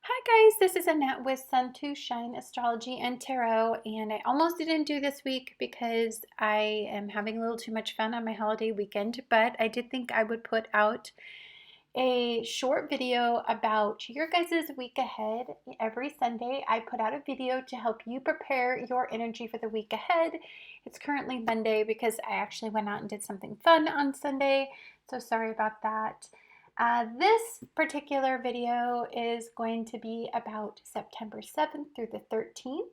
Hi guys, this is Annette with Sun to Shine Astrology and Tarot, and I almost didn't do this week because I am having a little too much fun on my holiday weekend, but I did think I would put out a short video about your guys' week ahead. Every Sunday, I put out a video to help you prepare your energy for the week ahead. It's currently Monday because I actually went out and did something fun on Sunday, so sorry about that. This particular video is going to be about September 7th through the 13th.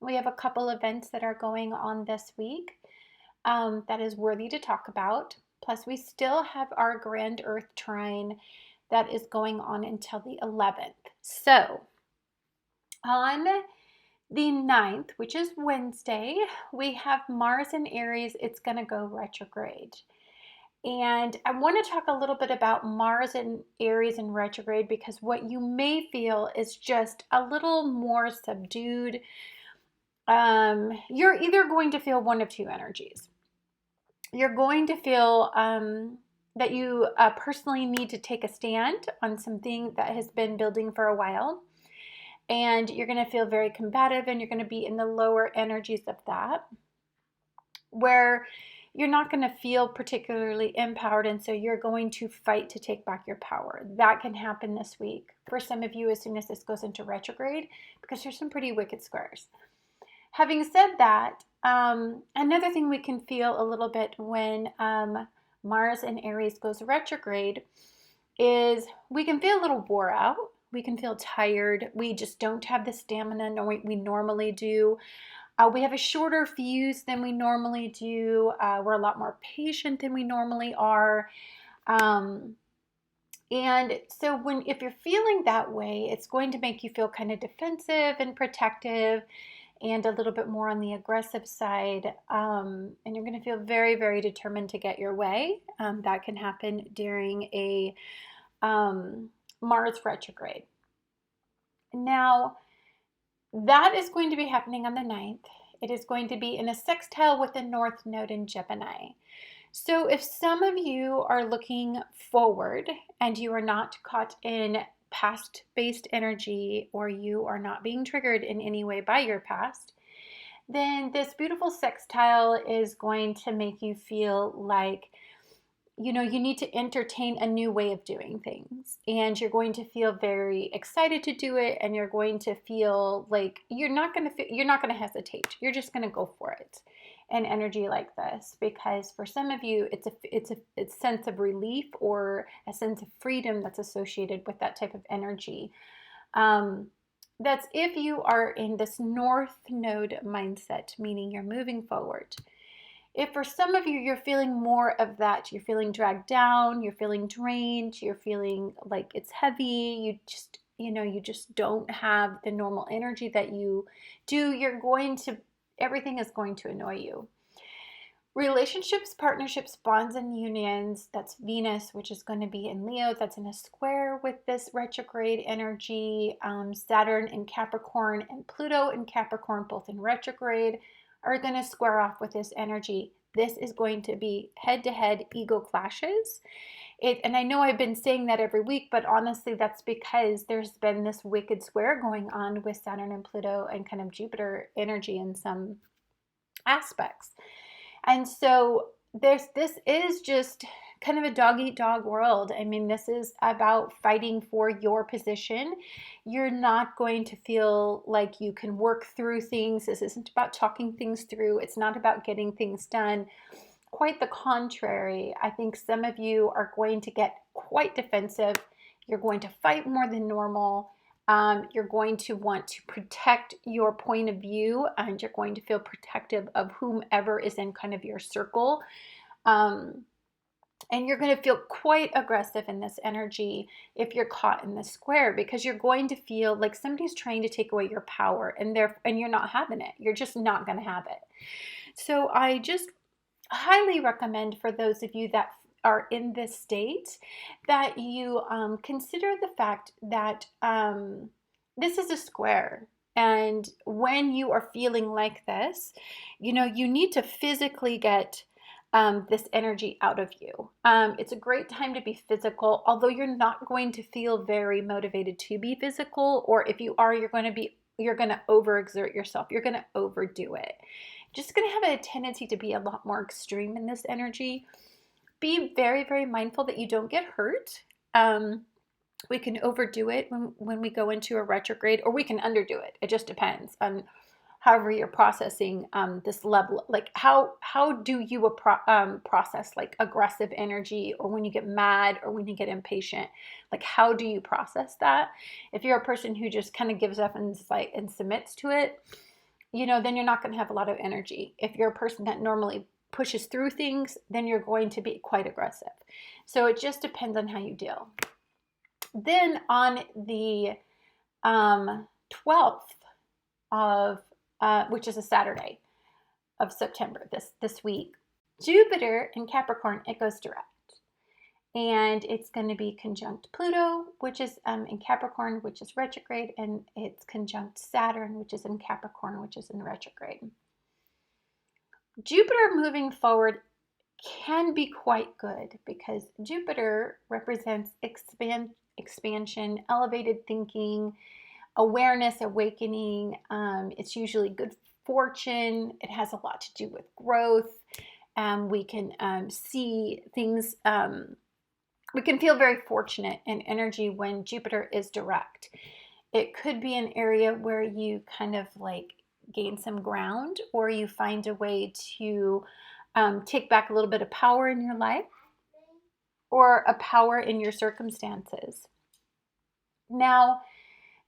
We have a couple events that are going on this week that is worthy to talk about. Plus, we still have our Grand Earth Trine that is going on until the 11th. So, on the 9th, which is Wednesday, we have Mars in Aries. It's going to go retrograde. And I want to talk a little bit about Mars and Aries in retrograde because what you may feel is just a little more subdued. You're either going to feel one of two energies. You're going to feel that you personally need to take a stand on something that has been building for a while. And you're going to feel very combative and you're going to be in the lower energies of that, where you're not going to feel particularly empowered, and so you're going to fight to take back your power. That can happen this week for some of you as soon as this goes into retrograde, because there's some pretty wicked squares. Having said that, another thing we can feel a little bit when Mars in Aries goes retrograde is we can feel a little wore out. We can feel tired. We just don't have the stamina we normally do. We have a shorter fuse than we normally do. We're a lot more patient than we normally are. And so if you're feeling that way, it's going to make you feel kind of defensive and protective and a little bit more on the aggressive side. And you're going to feel very, very determined to get your way. That can happen during a Mars retrograde. Now, that is going to be happening on the 9th. It is going to be in a sextile with the North Node in Gemini. So if some of you are looking forward and you are not caught in past-based energy, or you are not being triggered in any way by your past, then this beautiful sextile is going to make you feel like you need to entertain a new way of doing things, and you're going to feel very excited to do it, and you're going to feel like you're not going to hesitate. You're just going to go for it. An energy like this, because for some of you it's a sense of relief or a sense of freedom that's associated with that type of energy. That's if you are in this North Node mindset, meaning you're moving forward. If for some of you, you're feeling more of that, you're feeling dragged down, you're feeling drained, you're feeling like it's heavy, you just don't have the normal energy that you do, everything is going to annoy you. Relationships, partnerships, bonds, and unions, that's Venus, which is going to be in Leo. That's in a square with this retrograde energy. Saturn in Capricorn and Pluto in Capricorn, both in retrograde, are going to square off with this energy. This is going to be head-to-head ego clashes. And I know I've been saying that every week, but honestly, that's because there's been this wicked square going on with Saturn and Pluto and kind of Jupiter energy in some aspects. And so this is just kind of a dog-eat-dog world. I mean, this is about fighting for your position. You're not going to feel like you can work through things. This isn't about talking things through. It's not about getting things done. Quite the contrary. I think some of you are going to get quite defensive. You're going to fight more than normal. You're going to want to protect your point of view, and you're going to feel protective of whomever is in kind of your circle. And you're going to feel quite aggressive in this energy if you're caught in the square, because you're going to feel like somebody's trying to take away your power, and you're not having it. You're just not going to have it. So I just highly recommend for those of you that are in this state that you consider the fact that this is a square. And when you are feeling like this, you need to physically get this energy out of you. It's a great time to be physical, although you're not going to feel very motivated to be physical, or if you are, you're going to overexert yourself. You're going to overdo it. Just going to have a tendency to be a lot more extreme in this energy. Be very, very mindful that you don't get hurt. We can overdo it when we go into a retrograde, or we can underdo it. It just depends on however you're processing this level. Like how do you process like aggressive energy, or when you get mad, or when you get impatient? Like how do you process that? If you're a person who just kind of gives up and submits to it, then you're not going to have a lot of energy. If you're a person that normally pushes through things, then you're going to be quite aggressive. So it just depends on how you deal. Then on the 12th of, which is a Saturday of September, this week, Jupiter in Capricorn, it goes direct. And it's going to be conjunct Pluto, which is in Capricorn, which is retrograde, and it's conjunct Saturn, which is in Capricorn, which is in retrograde. Jupiter moving forward can be quite good because Jupiter represents expansion, elevated thinking, awareness, awakening. It's usually good fortune. It has a lot to do with growth. We can see things. We can feel very fortunate in energy when Jupiter is direct. It could be an area where you kind of like gain some ground, or you find a way to take back a little bit of power in your life, or a power in your circumstances. Now,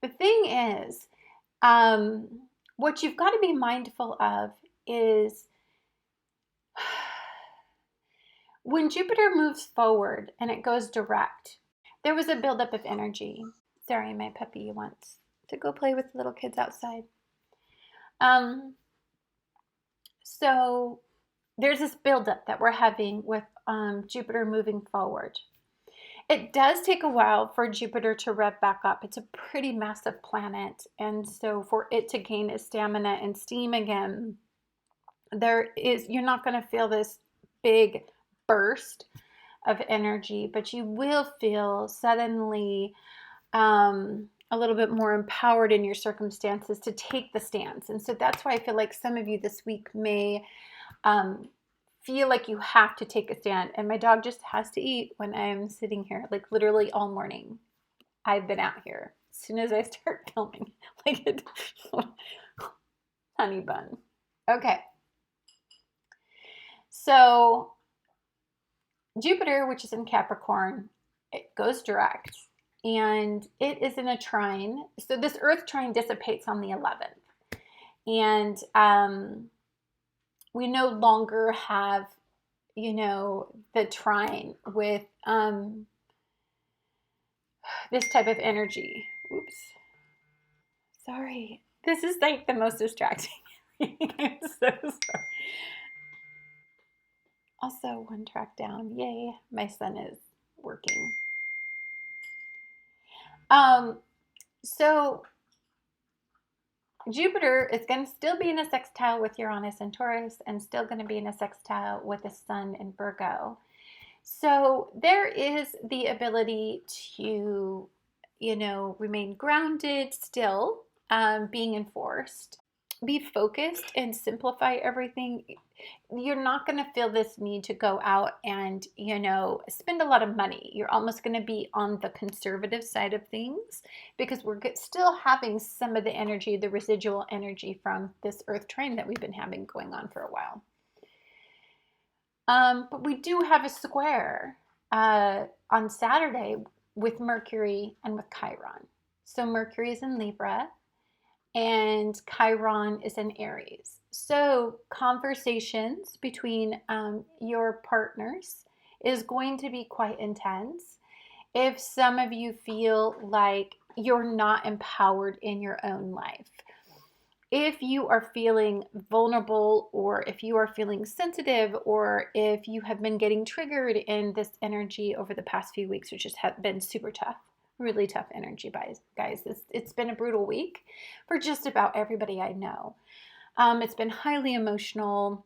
the thing is, what you've got to be mindful of is when Jupiter moves forward and it goes direct, there was a buildup of energy. Sorry, my puppy wants to go play with the little kids outside. So there's this buildup that we're having with Jupiter moving forward. It does take a while for Jupiter to rev back up. It's a pretty massive planet. And so for it to gain its stamina and steam again, you're not going to feel this big burst of energy, but you will feel suddenly a little bit more empowered in your circumstances to take the stance. And so that's why I feel like some of you this week may feel like you have to take a stand. And my dog just has to eat when I'm sitting here, like literally all morning. I've been out here as soon as I start filming, like it, honey bun. Okay. So Jupiter, which is in Capricorn, it goes direct, and it is in a trine. So this Earth trine dissipates on the 11th, and we no longer have, the trine with this type of energy. Oops. Sorry. This is like the most distracting. I'm so sorry. Also, one track down. Yay, my son is working. So Jupiter is going to still be in a sextile with Uranus and Taurus, and still going to be in a sextile with the Sun in Virgo. So there is the ability to, remain grounded still, being enforced. Be focused and simplify everything. You're not going to feel this need to go out and, spend a lot of money. You're almost going to be on the conservative side of things because we're still having some of the energy, the residual energy from this Earth trine that we've been having going on for a while. But we do have a square on Saturday with Mercury and with Chiron. So Mercury is in Libra, and Chiron is in Aries. So conversations between your partners is going to be quite intense. If some of you feel like you're not empowered in your own life, if you are feeling vulnerable, or if you are feeling sensitive, or if you have been getting triggered in this energy over the past few weeks, which has been super tough. Really tough energy, guys. It's been a brutal week for just about everybody I know. It's been highly emotional.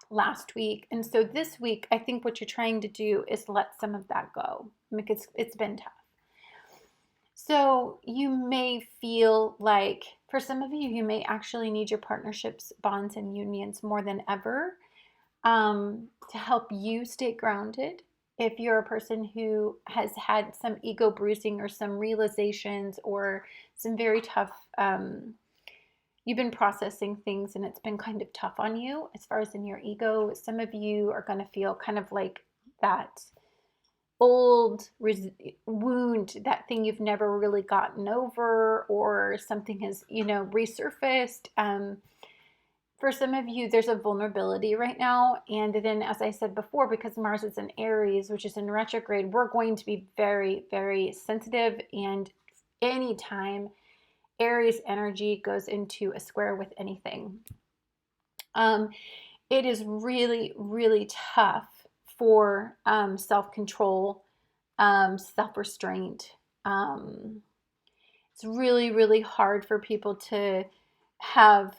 last week. And so this week, I think what you're trying to do is let some of that go because it's been tough. So you may feel like, for some of you, you may actually need your partnerships, bonds, and unions more than ever to help you stay grounded. If you're a person who has had some ego bruising or some realizations or some very tough, you've been processing things and it's been kind of tough on you as far as in your ego, some of you are going to feel kind of like that old wound, that thing you've never really gotten over, or something has, resurfaced. For some of you, there's a vulnerability right now. And then, as I said before, because Mars is in Aries, which is in retrograde, we're going to be very, very sensitive. And anytime Aries energy goes into a square with anything, it is really, really tough for self-control, self-restraint. It's really, really hard for people to have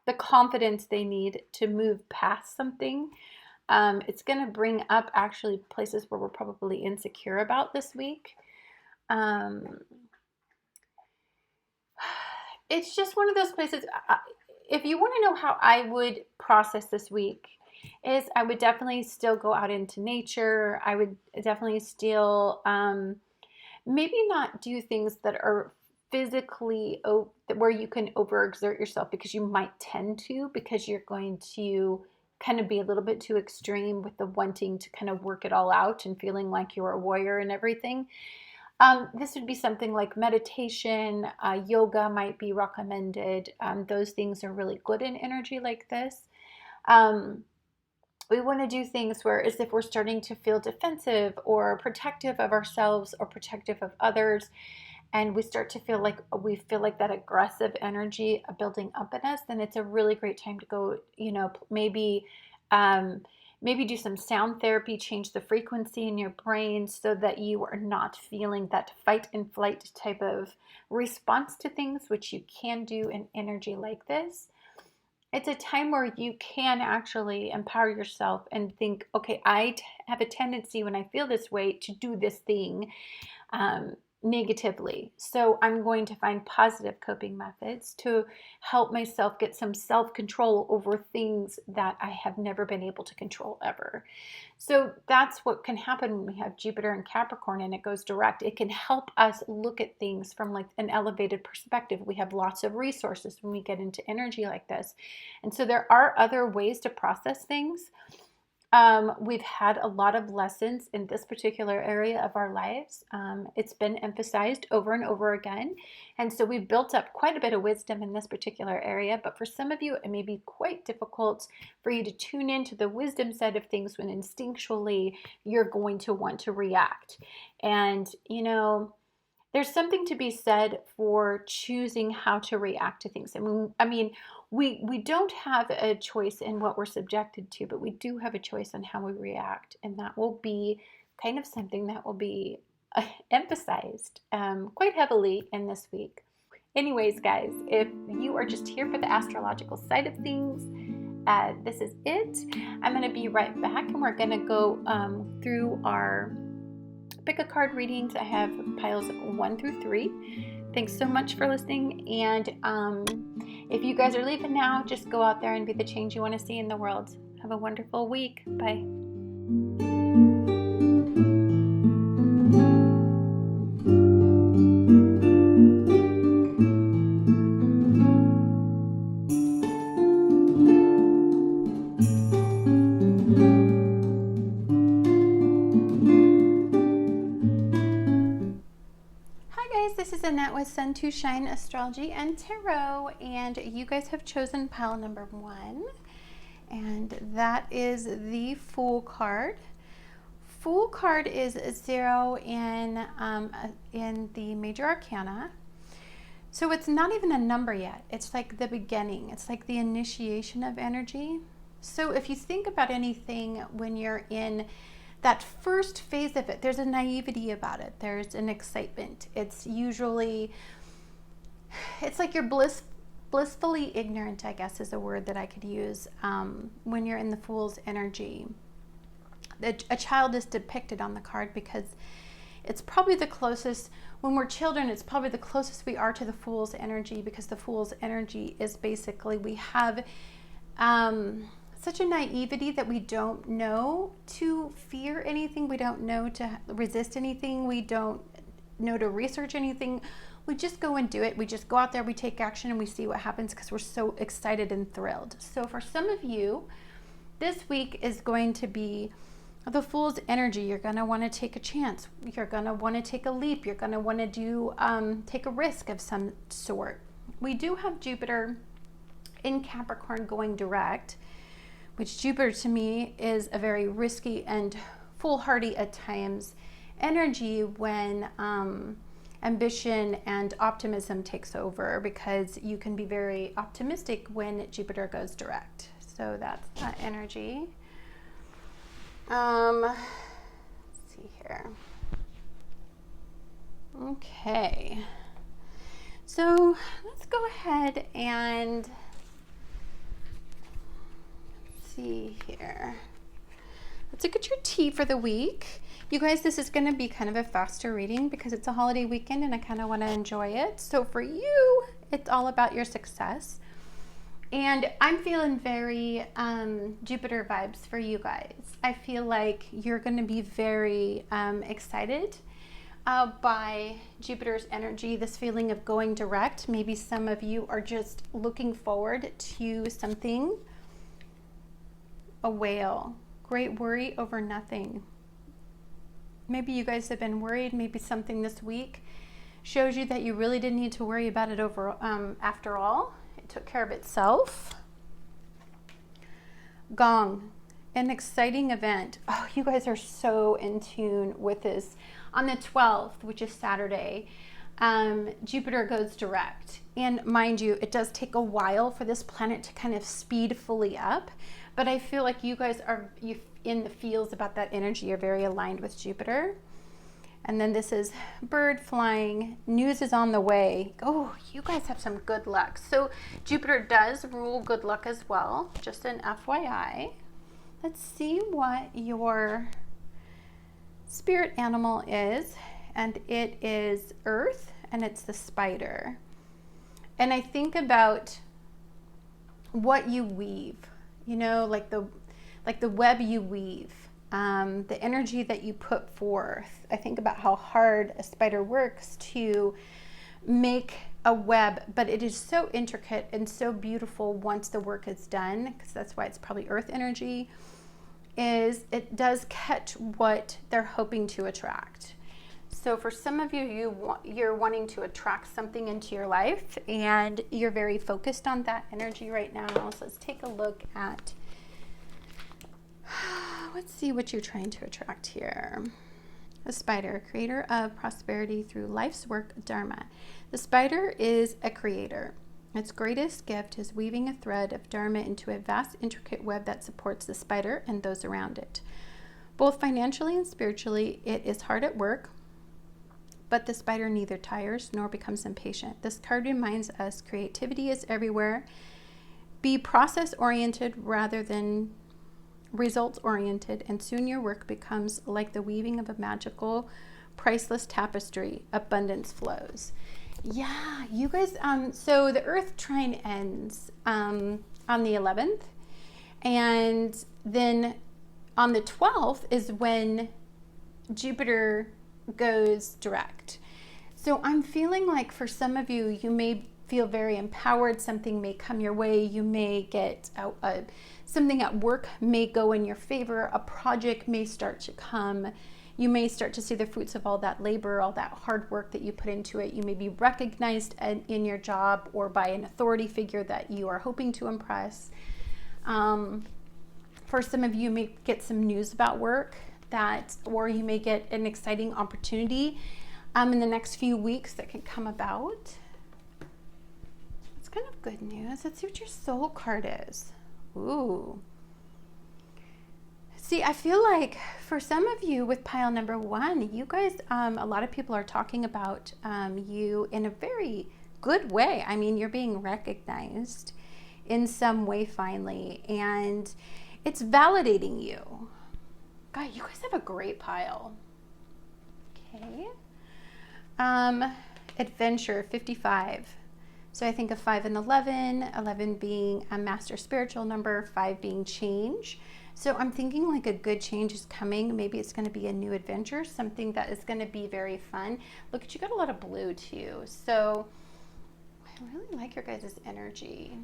the confidence they need to move past something. It's going to bring up actually places where we're probably insecure about this week. It's just one of those places. If you want to know how I would process this week, is I would definitely still go out into nature. I would definitely still maybe not do things that are physically where you can overexert yourself, because you might tend to, because you're going to kind of be a little bit too extreme with the wanting to kind of work it all out and feeling like you're a warrior and everything. This would be something like meditation, yoga might be recommended. Those things are really good in energy like this. We want to do things where, as if we're starting to feel defensive or protective of ourselves or protective of others, and we start to feel like that aggressive energy building up in us, then it's a really great time to go, maybe do some sound therapy, change the frequency in your brain so that you are not feeling that fight and flight type of response to things, which you can do in energy like this. It's a time where you can actually empower yourself and think, okay, I have a tendency when I feel this way to do this thing negatively. So I'm going to find positive coping methods to help myself get some self-control over things that I have never been able to control ever. So that's what can happen when we have Jupiter and Capricorn and it goes direct. It can help us look at things from like an elevated perspective. We have lots of resources when we get into energy like this. And so there are other ways to process things. We've had a lot of lessons in this particular area of our lives. It's been emphasized over and over again. And so we've built up quite a bit of wisdom in this particular area. But for some of you, it may be quite difficult for you to tune into the wisdom side of things when instinctually you're going to want to react. And, there's something to be said for choosing how to react to things. We don't have a choice in what we're subjected to, but we do have a choice on how we react. And that will be kind of something that will be emphasized quite heavily in this week. Anyways, guys, if you are just here for the astrological side of things, this is it. I'm going to be right back and we're going to go through our pick a card readings. I have piles 1 through 3. Thanks so much for listening. And if you guys are leaving now, just go out there and be the change you want to see in the world. Have a wonderful week. Bye. This is Annette with Sun to Shine Astrology and Tarot, and you guys have chosen pile number 1, and that is the Fool card. Fool card is 0 in the Major Arcana, so it's not even a number yet. It's like the beginning. It's like the initiation of energy. So if you think about anything when you're in that first phase of it, there's a naivety about it. There's an excitement. It's like you're blissfully ignorant, I guess, is a word that I could use when you're in the Fool's energy. A child is depicted on the card because it's probably the closest, when we're children, it's probably the closest we are to the Fool's energy, because the Fool's energy is basically, we have such a naivety that we don't know to fear anything. We don't know to resist anything. We don't know to research anything. We just go and do it. We just go out there, we take action, and we see what happens because we're so excited and thrilled. So for some of you, this week is going to be the Fool's energy. You're going to want to take a chance. You're going to want to take a leap. You're going to want to do take a risk of some sort. We do have Jupiter in Capricorn going direct, which Jupiter to me is a very risky and foolhardy at times energy when ambition and optimism takes over, because you can be very optimistic when Jupiter goes direct. So that's that energy. Let's see here. Okay. So let's go ahead and see here. Let's look at your tea for the week. You guys, this is going to be kind of a faster reading because it's a holiday weekend and I kind of want to enjoy it. So for you, it's all about your success. And I'm feeling very Jupiter vibes for you guys. I feel like you're going to be very excited by Jupiter's energy, this feeling of going direct. Maybe some of you are just looking forward to something. A whale. Great worry over nothing. Maybe you guys have been worried. Maybe something this week shows you that you really didn't need to worry about it over after all. It took care of itself. Gong. An exciting event. Oh, you guys are so in tune with this. On the 12th, which is Saturday, Jupiter goes direct. And mind you, it does take a while for this planet to kind of speed fully up. But I feel like you guys are in the feels about that energy. You're very aligned with Jupiter. And then this is bird flying. News is on the way. Oh, you guys have some good luck. So Jupiter does rule good luck as well. Just an FYI. Let's see what your spirit animal is. And it is Earth, and it's the spider. And I think about what you weave. You know, like the web you weave, the energy that you put forth. I think about how hard a spider works to make a web, but it is so intricate and so beautiful once the work is done, because that's why it's probably earth energy, is it does catch what they're hoping to attract. So for some of you, you're wanting to attract something into your life, and you're very focused on that energy right now. So let's take a look at, let's see what you're trying to attract here. The spider, creator of prosperity through life's work, Dharma. The spider is a creator. Its greatest gift is weaving a thread of Dharma into a vast, intricate web that supports the spider and those around it. Both financially and spiritually, it is hard at work, but the spider neither tires nor becomes impatient. This card reminds us creativity is everywhere. Be process-oriented rather than results-oriented, and soon your work becomes like the weaving of a magical, priceless tapestry. Abundance flows. Yeah, you guys, so the Earth trine ends on the 11th, and then on the 12th is when Jupiter goes direct. So I'm feeling like for some of you, you may feel very empowered. Something may come your way. You may get something at work may go in your favor. A project may start to come. You may start to see the fruits of all that labor, all that hard work that you put into it. You may be recognized in your job or by an authority figure that you are hoping to impress. For some of you, you may get some news about work or you may get an exciting opportunity in the next few weeks that can come about. It's kind of good news. Let's see what your soul card is. Ooh. See, I feel like for some of you with pile number 1, you guys, a lot of people are talking about you in a very good way. I mean, you're being recognized in some way finally, and it's validating you. God, you guys have a great pile. Okay. Adventure 55. So I think of 5 and 11, 11 being a master spiritual number, 5 being change. So I'm thinking like a good change is coming. Maybe it's going to be a new adventure, something that is going to be very fun. Look at, you got a lot of blue too. So I really like your guys' energy.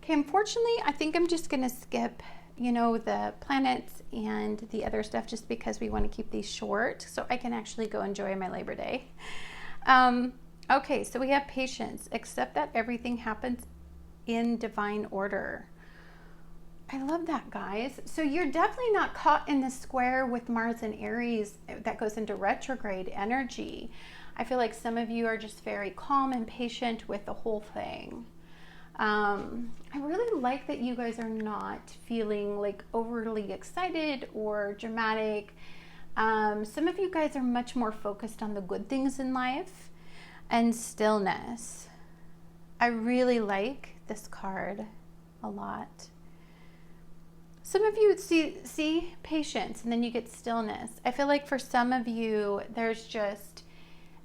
Okay, unfortunately, I think I'm just going to skip, you know, the planets and the other stuff just because we want to keep these short so I can actually go enjoy my Labor Day. Okay, so we have patience. Accept that everything happens in divine order. I love that, guys. So you're definitely not caught in the square with Mars and Aries that goes into retrograde energy. I feel like some of you are just very calm and patient with the whole thing. I really like that you guys are not feeling like overly excited or dramatic. Some of you guys are much more focused on the good things in life and stillness. I really like this card a lot. Some of you see patience and then you get stillness. I feel like for some of you, there's just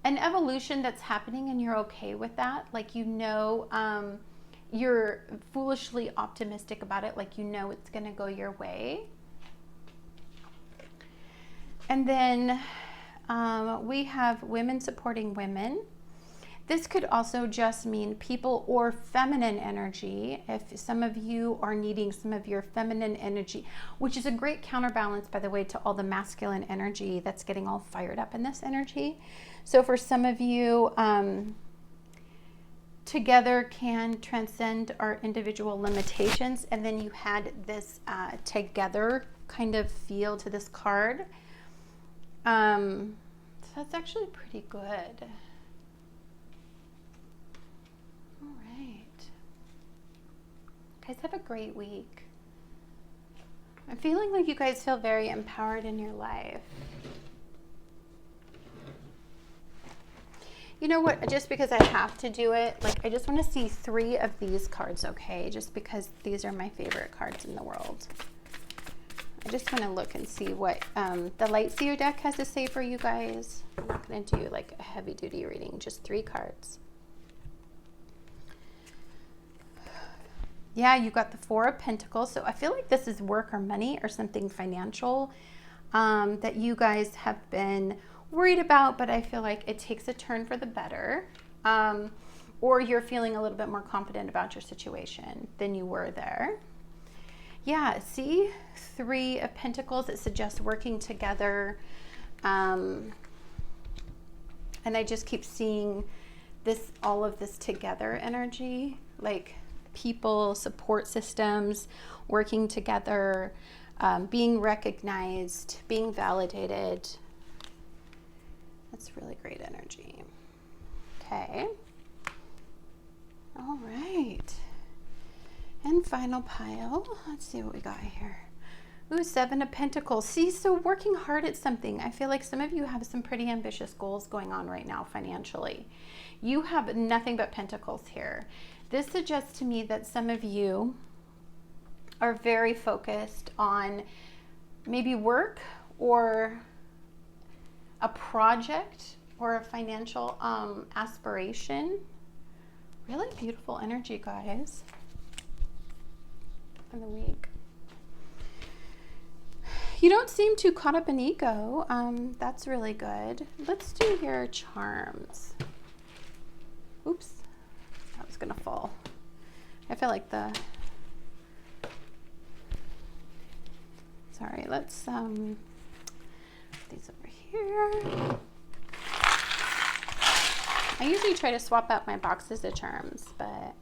an evolution that's happening and you're okay with that. Like, you know, you're foolishly optimistic about it. Like, you know, it's going to go your way. And then we have women supporting women. This could also just mean people or feminine energy. If some of you are needing some of your feminine energy, which is a great counterbalance, by the way, to all the masculine energy that's getting all fired up in this energy. So for some of you, together can transcend our individual limitations. And then you had this together kind of feel to this card. So that's actually pretty good. All right. Guys, have a great week. I'm feeling like you guys feel very empowered in your life. You know what? Just because I have to do it, like, I just want to see 3 of these cards, okay? Just because these are my favorite cards in the world. I just want to look and see what the Light Seer deck has to say for you guys. I'm not going to do like a heavy duty reading, just 3 cards. Yeah, you got the 4 of Pentacles. So I feel like this is work or money or something financial that you guys have been worried about, but I feel like it takes a turn for the better. Or you're feeling a little bit more confident about your situation than you were there. Yeah, see, 3 of Pentacles, it suggests working together. And I just keep seeing this, all of this together energy, like people, support systems, working together, being recognized, being validated. That's really great energy. Okay. All right. And final pile. Let's see what we got here. Ooh, 7 of Pentacles. See, so working hard at something. I feel like some of you have some pretty ambitious goals going on right now financially. You have nothing but Pentacles here. This suggests to me that some of you are very focused on maybe work or a project or a financial aspiration. Really beautiful energy, guys. In the week. You don't seem too caught up in ego. That's really good. Let's do your charms. Oops, that was gonna fall. I feel like the, sorry, let's put these over here. I usually try to swap out my boxes of charms, but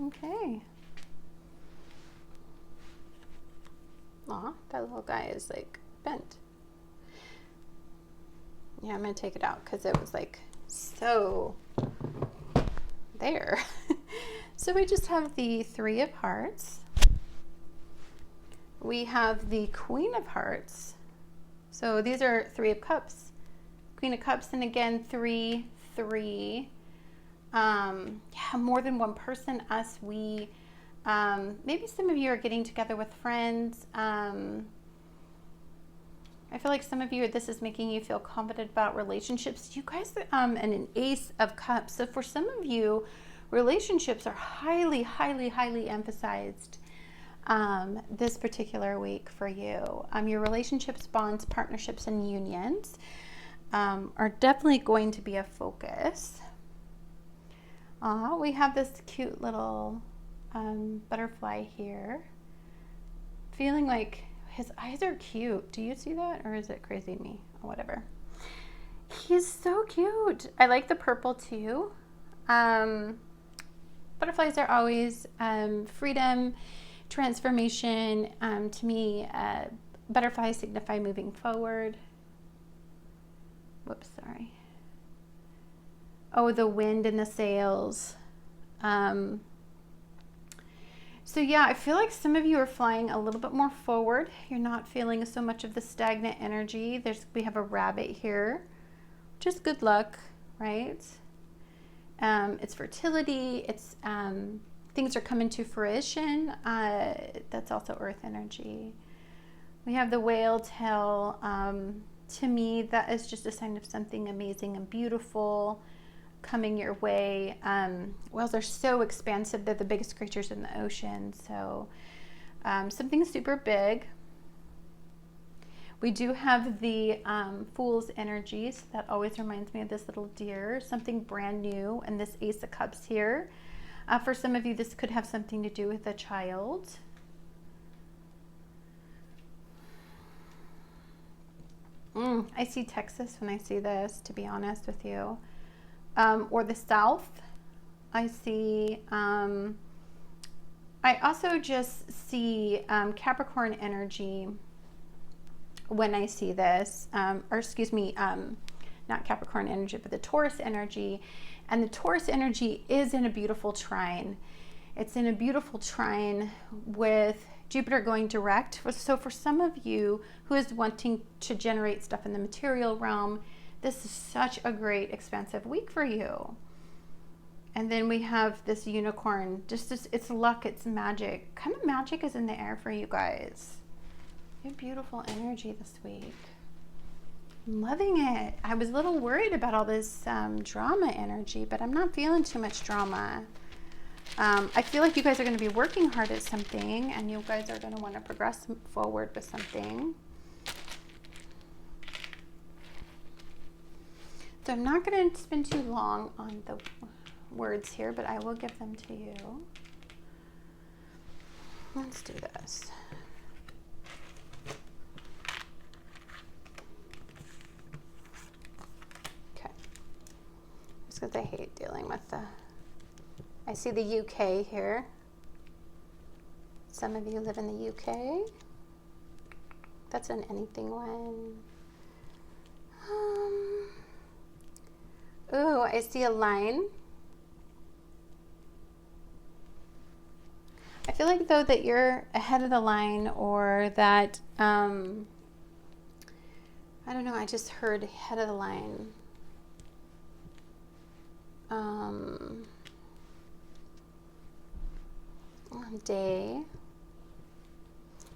okay. Aw, that little guy is like bent. Yeah, I'm gonna take it out because it was like so there. So we just have the 3 of Hearts, we have the Queen of Hearts. So these are 3 of Cups. Queen of Cups, and again, 3, 3. Yeah, more than one person, us, we. Maybe some of you are getting together with friends. I feel like some of you, this is making you feel confident about relationships. You guys, and an Ace of Cups. So for some of you, relationships are highly, highly, highly emphasized this particular week for you. Your relationships, bonds, partnerships, and unions are definitely going to be a focus. We have this cute little butterfly here. Feeling like his eyes are cute. Do you see that? Or is it crazy to me? Oh, whatever. He's so cute. I like the purple too. Butterflies are always freedom, transformation. To me, butterflies signify moving forward. Whoops, sorry. Oh, the wind and the sails. So yeah, I feel like some of you are flying a little bit more forward. You're not feeling so much of the stagnant energy. We have a rabbit here, just good luck, right? It's fertility. It's things are coming to fruition. That's also earth energy. We have the whale tail. To me, that is just a sign of something amazing and beautiful coming your way. Whales are so expansive. They're the biggest creatures in the ocean. So something super big. We do have the Fool's energy. So that always reminds me of this little deer. Something brand new. And this Ace of Cups here. For some of you, this could have something to do with a child. I see Texas when I see this, to be honest with you. Or the South. I see, I also just see Capricorn energy when I see this, or excuse me, not Capricorn energy, but the Taurus energy. And the Taurus energy is in a beautiful trine. It's in a beautiful trine with Jupiter going direct. So for some of you who is wanting to generate stuff in the material realm, this is such a great expansive week for you. And then we have this unicorn. Just this, it's luck, it's magic. Kind of magic is in the air for you guys. You have beautiful energy this week. I'm loving it. I was a little worried about all this drama energy, but I'm not feeling too much drama. I feel like you guys are going to be working hard at something, and you guys are going to want to progress forward with something. So I'm not going to spend too long on the words here, but I will give them to you. Let's do this. Okay. Just because I hate dealing with the... I see the UK here. Some of you live in the UK. That's an anything one. Oh, I see a line. I feel like though that you're ahead of the line, or that, I don't know, I just heard head of the line. Day.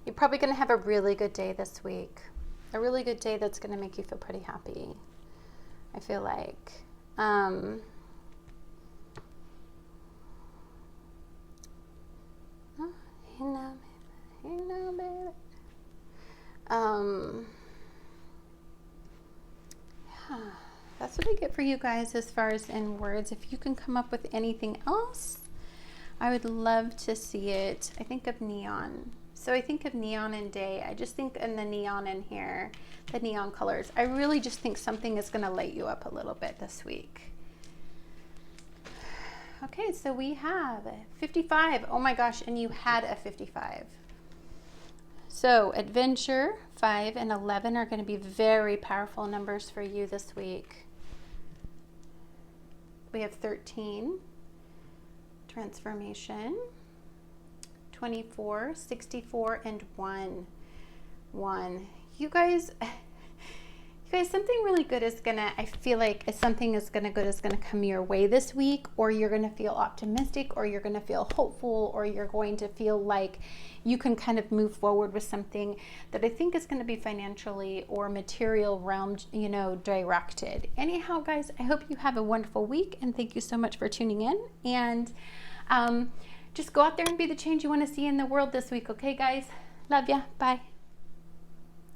You're probably going to have a really good day this week. A really good day that's going to make you feel pretty happy. I feel like. Oh, hey now, baby. Hey now, baby. Yeah, that's what I get for you guys as far as in words. If you can come up with anything else, I would love to see it. I think of neon. So I think of neon and day. I just think in the neon in here, the neon colors. I really just think something is going to light you up a little bit this week. Okay, so we have 55. Oh my gosh, and you had a 55. So adventure, 5 and 11 are going to be very powerful numbers for you this week. We have 13. Transformation, 24, 64, and 1. You guys, something really good is I feel like something good is gonna come your way this week, or you're gonna feel optimistic, or you're gonna feel hopeful, or you're going to feel like you can kind of move forward with something that I think is gonna be financially or material realm, directed. Anyhow, guys, I hope you have a wonderful week, and thank you so much for tuning in. And just go out there and be the change you want to see in the world this week, okay, guys? Love ya. Bye.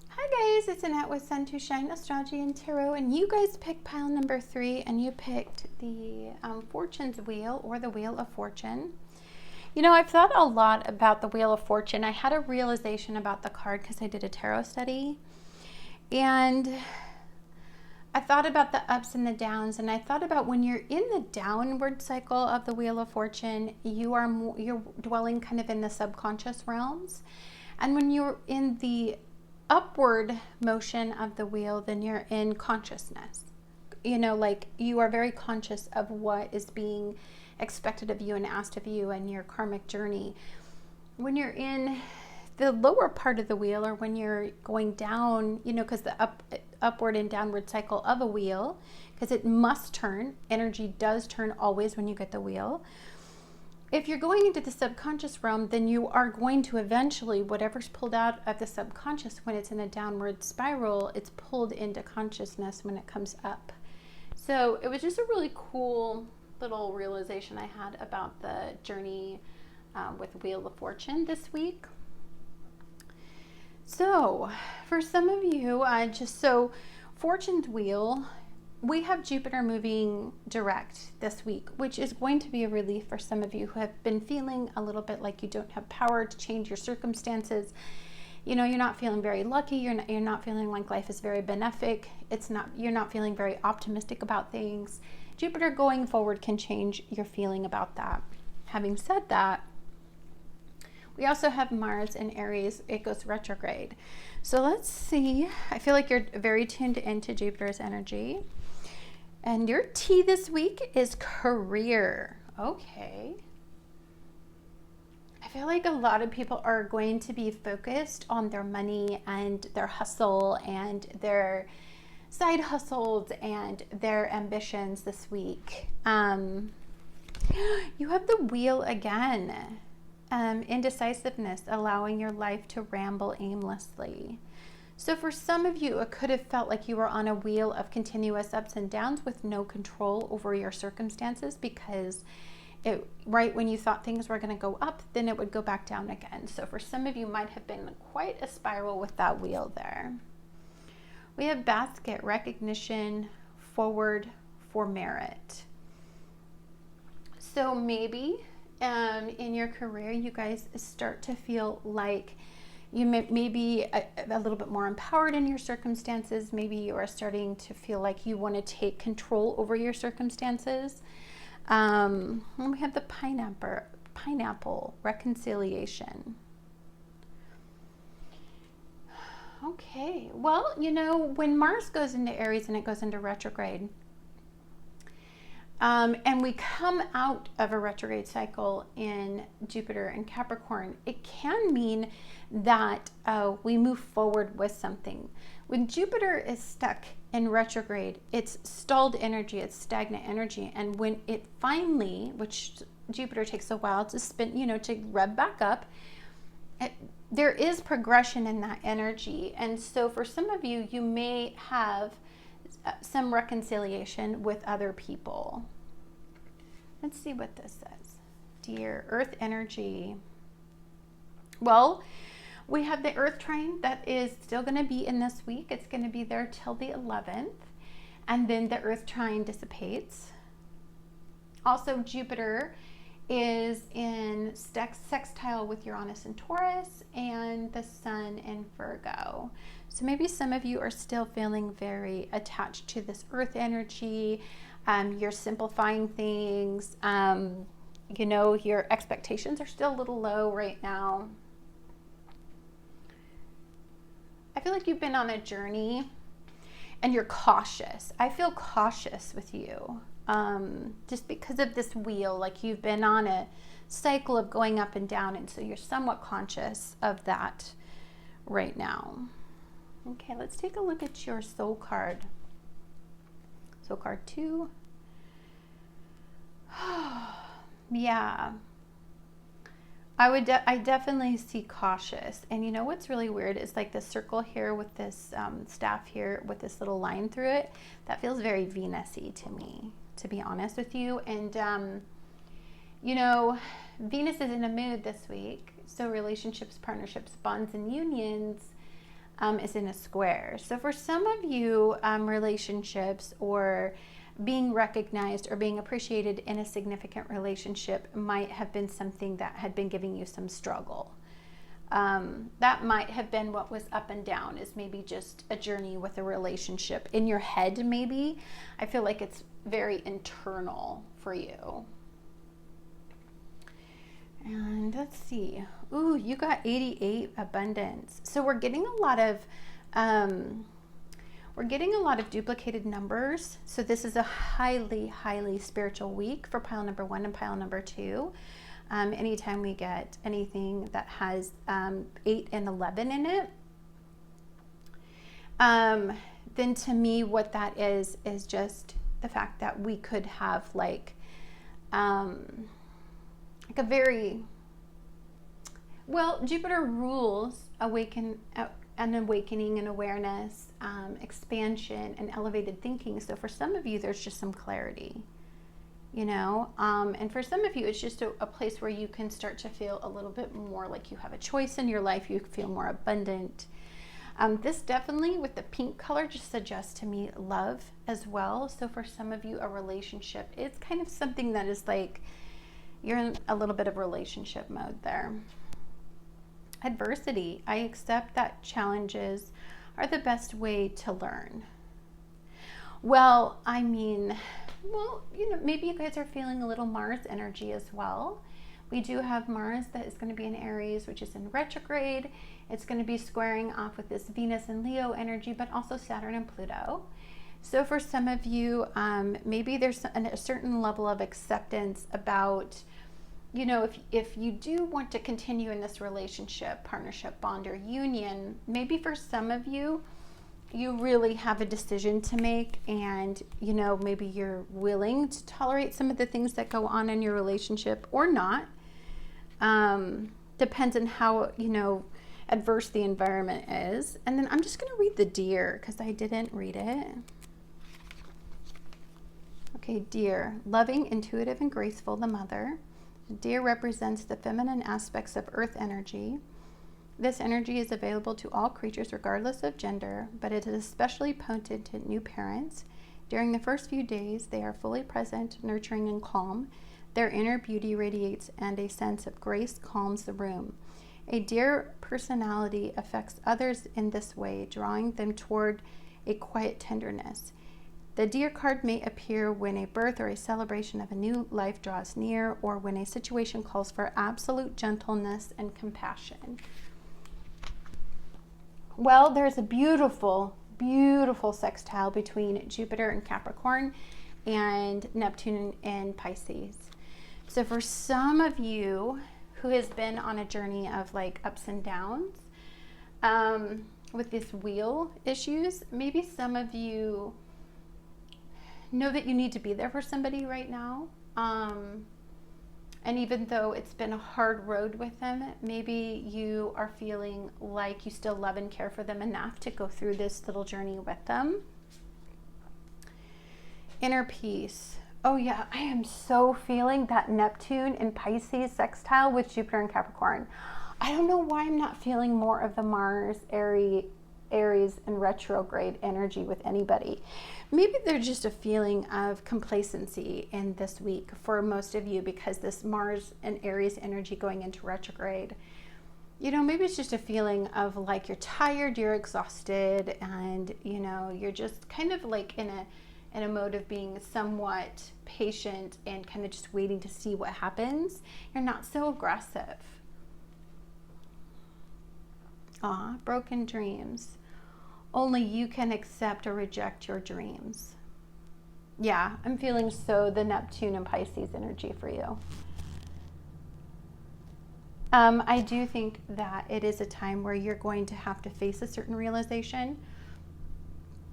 Hi guys, it's Annette with Sun to Shine Astrology and Tarot, and you guys picked pile number 3, and you picked the Fortune's Wheel, or the Wheel of Fortune. I've thought a lot about the Wheel of Fortune. I had a realization about the card because I did a tarot study, and I thought about the ups and the downs, and I thought about when you're in the downward cycle of the Wheel of Fortune, you're dwelling kind of in the subconscious realms, and when you're in the upward motion of the wheel, then you're in consciousness. Like you are very conscious of what is being expected of you and asked of you and your karmic journey. When you're in the lower part of the wheel, or when you're going down, because the upward and downward cycle of a wheel, because it must turn, energy does turn always when you get the wheel. If you're going into the subconscious realm, then you are going to eventually, whatever's pulled out of the subconscious when it's in a downward spiral, it's pulled into consciousness when it comes up. So it was just a really cool little realization I had about the journey with Wheel of Fortune this week. So for some of you, Fortune's Wheel, we have Jupiter moving direct this week, which is going to be a relief for some of you who have been feeling a little bit like you don't have power to change your circumstances. You're not feeling very lucky. You're not feeling like life is very benefic. You're not feeling very optimistic about things. Jupiter going forward can change your feeling about that. Having said that, we also have Mars in Aries. It goes retrograde. So let's see. I feel like you're very tuned into Jupiter's energy. And your T this week is career. Okay. I feel like a lot of people are going to be focused on their money and their hustle and their side hustles and their ambitions this week. You have the Wheel again. Indecisiveness, allowing your life to ramble aimlessly. So for some of you, it could have felt like you were on a wheel of continuous ups and downs with no control over your circumstances, because right when you thought things were going to go up, then it would go back down again. So for some of you, might have been quite a spiral with that wheel there. We have Basket, recognition, forward for merit. So maybe in your career, you guys start to feel like you may be a little bit more empowered in your circumstances. Maybe you are starting to feel like you want to take control over your circumstances. We have the pineapple, reconciliation. Okay, well, when Mars goes into Aries and it goes into retrograde, and we come out of a retrograde cycle in Jupiter and Capricorn, it can mean that we move forward with something. When Jupiter is stuck in retrograde, it's stalled energy, it's stagnant energy. And when it finally, which Jupiter takes a while to spin, to rev back up, there is progression in that energy. And so for some of you, you may have some reconciliation with other people. Let's see what this says. Dear Earth energy. Well, we have the Earth trine that is still going to be in this week. It's going to be there till the 11th. And then the Earth trine dissipates. Also, Jupiter is in sextile with Uranus and Taurus, and the Sun in Virgo. So maybe some of you are still feeling very attached to this Earth energy. You're simplifying things. Your expectations are still a little low right now. I feel like you've been on a journey and you're cautious. I feel cautious with you. just because of this wheel, like you've been on a cycle of going up and down, and so you're somewhat conscious of that right now. Okay, let's take a look at your soul card. Soul card 2. Yeah. I definitely see cautious. And you know what's really weird is like this circle here with this staff here with this little line through it. That feels very Venus-y to me, to be honest with you. And, you know, Venus is in a mood this week. So relationships, partnerships, bonds, and unions is in a square. So for some of you, relationships or being recognized or being appreciated in a significant relationship might have been something that had been giving you some struggle. That might have been what was up and down, is maybe just a journey with a relationship. In your head, maybe. I feel like it's very internal for you. And let's see. Ooh, you got 88 abundance. So we're getting a lot of duplicated numbers. So this is a highly, highly spiritual week for pile number 1 and pile number 2. Anytime we get anything that has 8 and 11 in it, then to me what that is just the fact that we could have like a very, well, Jupiter rules an awakening and awareness, expansion and elevated thinking. So for some of you, there's just some clarity, you know, and for some of you, it's just a place where you can start to feel a little bit more like you have a choice in your life. You feel more abundant. This definitely with the pink color just suggests to me love as well. So for some of you, a relationship, it's kind of something that is like, you're in a little bit of relationship mode there. Adversity. I accept that challenges are the best way to learn. Well, I mean, you know, maybe you guys are feeling a little Mars energy as well. We do have Mars that is going to be in Aries, which is in retrograde. It's going to be squaring off with this Venus and Leo energy, but also Saturn and Pluto. So for some of you, maybe there's a certain level of acceptance about, you know, if you do want to continue in this relationship, partnership, bond, or union, maybe for some of you, you really have a decision to make, and, you know, maybe you're willing to tolerate some of the things that go on in your relationship or not. Depends on how, you know, adverse the environment is. And then I'm just going to read the Deer because I didn't read it. Okay, Deer, loving, intuitive, and graceful, the mother. Deer represents the feminine aspects of earth energy. This energy is available to all creatures regardless of gender, but it is especially potent to new parents. During the first few days, they are fully present, nurturing, and calm. Their inner beauty radiates, and a sense of grace calms the room. A deer personality affects others in this way, drawing them toward a quiet tenderness. The Deer card may appear when a birth or a celebration of a new life draws near, or when a situation calls for absolute gentleness and compassion. Well, there's a beautiful, beautiful sextile between Jupiter and Capricorn and Neptune and Pisces. So for some of you who has been on a journey of like ups and downs with these wheel issues, maybe some of you know that you need to be there for somebody right now. And even though it's been a hard road with them, maybe you are feeling like you still love and care for them enough to go through this little journey with them. Inner peace. Oh yeah, I am so feeling that Neptune and Pisces sextile with Jupiter and Capricorn. I don't know why I'm not feeling more of the Mars, Aries, and retrograde energy with anybody. Maybe there's just a feeling of complacency in this week for most of you because this Mars and Aries energy going into retrograde. You know, maybe it's just a feeling of like you're tired, you're exhausted, and you know, you're just kind of like in a mode of being somewhat patient and kind of just waiting to see what happens. You're not so aggressive. Broken dreams. Only you can accept or reject your dreams. Yeah, I'm feeling so the Neptune and Pisces energy for you. I do think that it is a time where you're going to have to face a certain realization,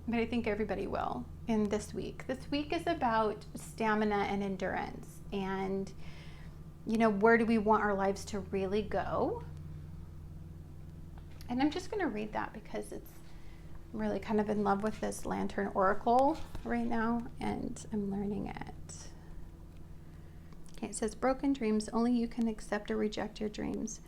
but I think everybody will in this week. This week is about stamina and endurance, and where do we want our lives to really go? And I'm just going to read that because I'm really kind of in love with this Lantern Oracle right now, and I'm learning it. Okay, it says, broken dreams, only you can accept or reject your dreams.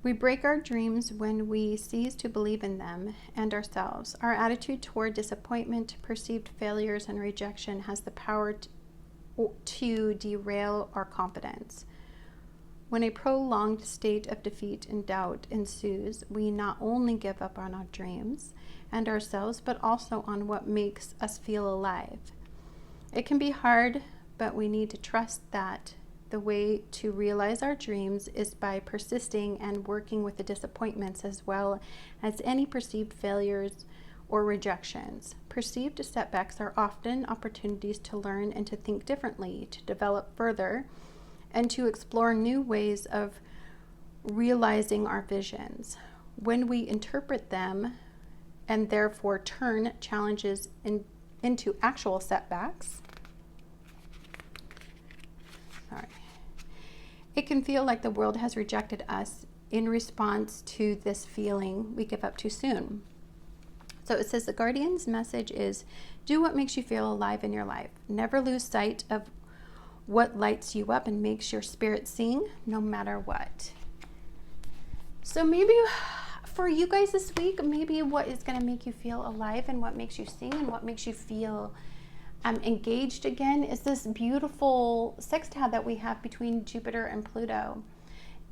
We break our dreams when we cease to believe in them and ourselves. Our attitude toward disappointment, perceived failures, and rejection has the power to derail our confidence. When a prolonged state of defeat and doubt ensues, we not only give up on our dreams and ourselves, but also on what makes us feel alive. It can be hard, but we need to trust that the way to realize our dreams is by persisting and working with the disappointments as well as any perceived failures or rejections. Perceived setbacks are often opportunities to learn and to think differently, to develop further, and to explore new ways of realizing our visions. When we interpret them and therefore turn challenges into actual setbacks, it can feel like the world has rejected us. In response to this feeling, we give up too soon. So it says the Guardian's message is, do what makes you feel alive in your life. Never lose sight of what lights you up and makes your spirit sing, no matter what. So maybe for you guys this week, maybe what is going to make you feel alive and what makes you sing and what makes you feel engaged again is this beautiful sextile that we have between Jupiter and Pluto.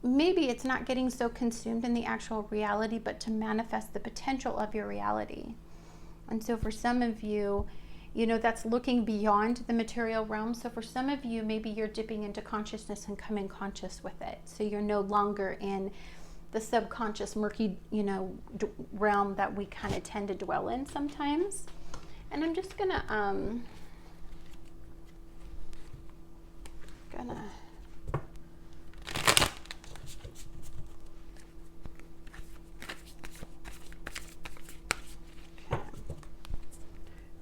Maybe it's not getting so consumed in the actual reality, but to manifest the potential of your reality. And so for some of you, that's looking beyond the material realm. So for some of you, maybe you're dipping into consciousness and coming conscious with it. So you're no longer in the subconscious, murky, realm that we kind of tend to dwell in sometimes. And I'm just gonna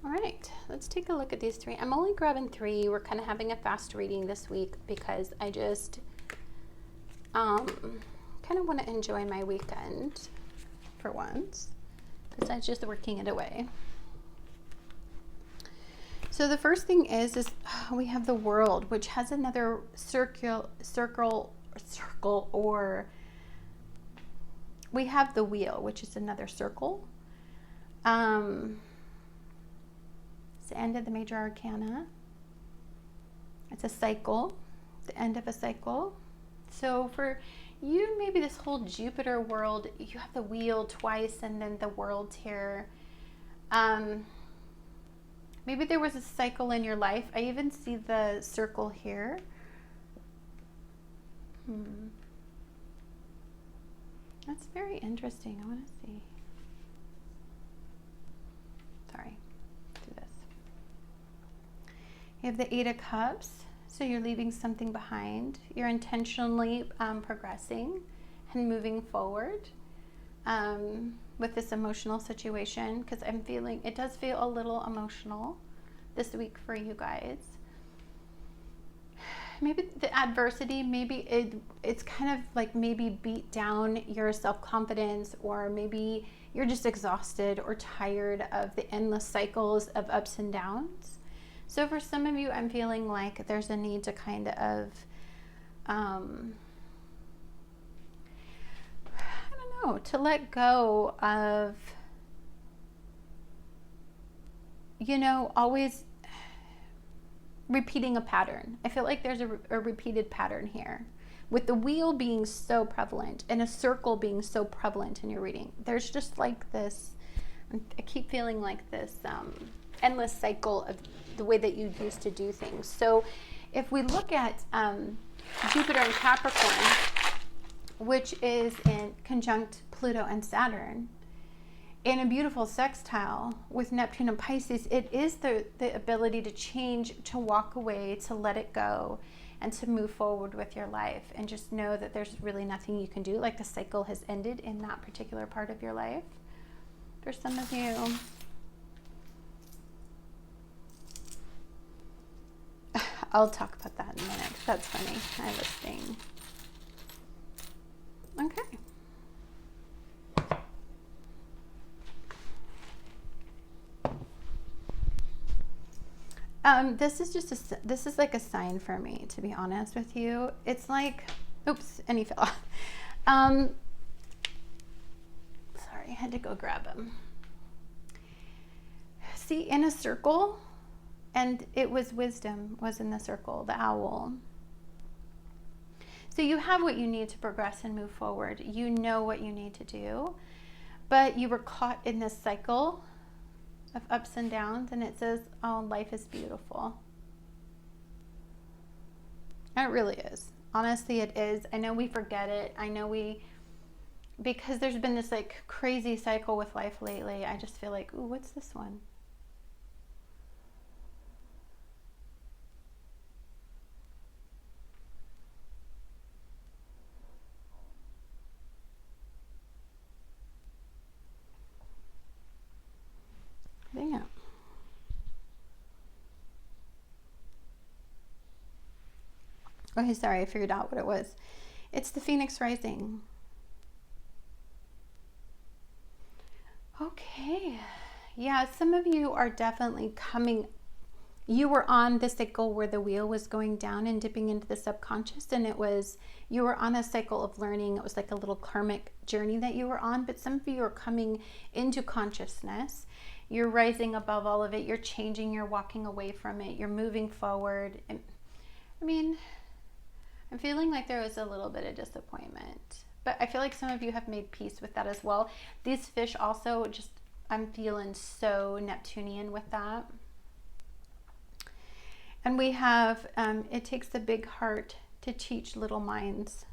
all right, let's take a look at these three. I'm only grabbing three. We're kind of having a fast reading this week because I just kind of want to enjoy my weekend for once, besides just working it away. So the first thing is we have the World, which has another circle, or we have the Wheel, which is another circle. It's the end of the major arcana. It's a cycle, the end of a cycle. So for you, maybe this whole Jupiter world, you have the Wheel twice and then the World here. Maybe there was a cycle in your life. I even see the circle here. That's very interesting. I want to see. Sorry. Do this. You have the Eight of Cups. So you're leaving something behind. You're intentionally progressing and moving forward with this emotional situation, because I'm feeling, it does feel a little emotional this week for you guys. Maybe the adversity, maybe it's kind of like maybe beat down your self-confidence, or maybe you're just exhausted or tired of the endless cycles of ups and downs. So for some of you, I'm feeling like there's a need to kind of, to let go of, always repeating a pattern. I feel like there's a repeated pattern here. With the Wheel being so prevalent and a circle being so prevalent in your reading, there's just like this, I keep feeling like this endless cycle of the way that you used to do things. So if we look at Jupiter and Capricorn, which is in conjunct Pluto and Saturn, in a beautiful sextile with Neptune and Pisces, it is the ability to change, to walk away, to let it go, and to move forward with your life, and just know that there's really nothing you can do. Like the cycle has ended in that particular part of your life. For some of you, I'll talk about that in a minute. That's funny. I have a thing. Okay. This is just this is like a sign for me, to be honest with you. It's like, oops, and he fell off. Sorry, I had to go grab him. See, in a circle, and it was wisdom was in the circle, the owl. So you have what you need to progress and move forward. You know what you need to do, but you were caught in this cycle of ups and downs, and it says, oh, life is beautiful. And it really is. Honestly, it is. I know we forget it. I know because there's been this like crazy cycle with life lately. I just feel like, ooh, what's this one? Yeah. Okay, sorry, I figured out what it was. It's the Phoenix Rising. Okay. Yeah, some of you are definitely coming. You were on the cycle where the wheel was going down and dipping into the subconscious, and you were on a cycle of learning. It was like a little karmic journey that you were on, but some of you are coming into consciousness. You're rising above all of it. You're changing. You're walking away from it. You're moving forward. And, I mean, I'm feeling like there was a little bit of disappointment, but I feel like some of you have made peace with that as well. These fish also, just, I'm feeling so Neptunian with that. And we have, it takes a big heart to teach little minds.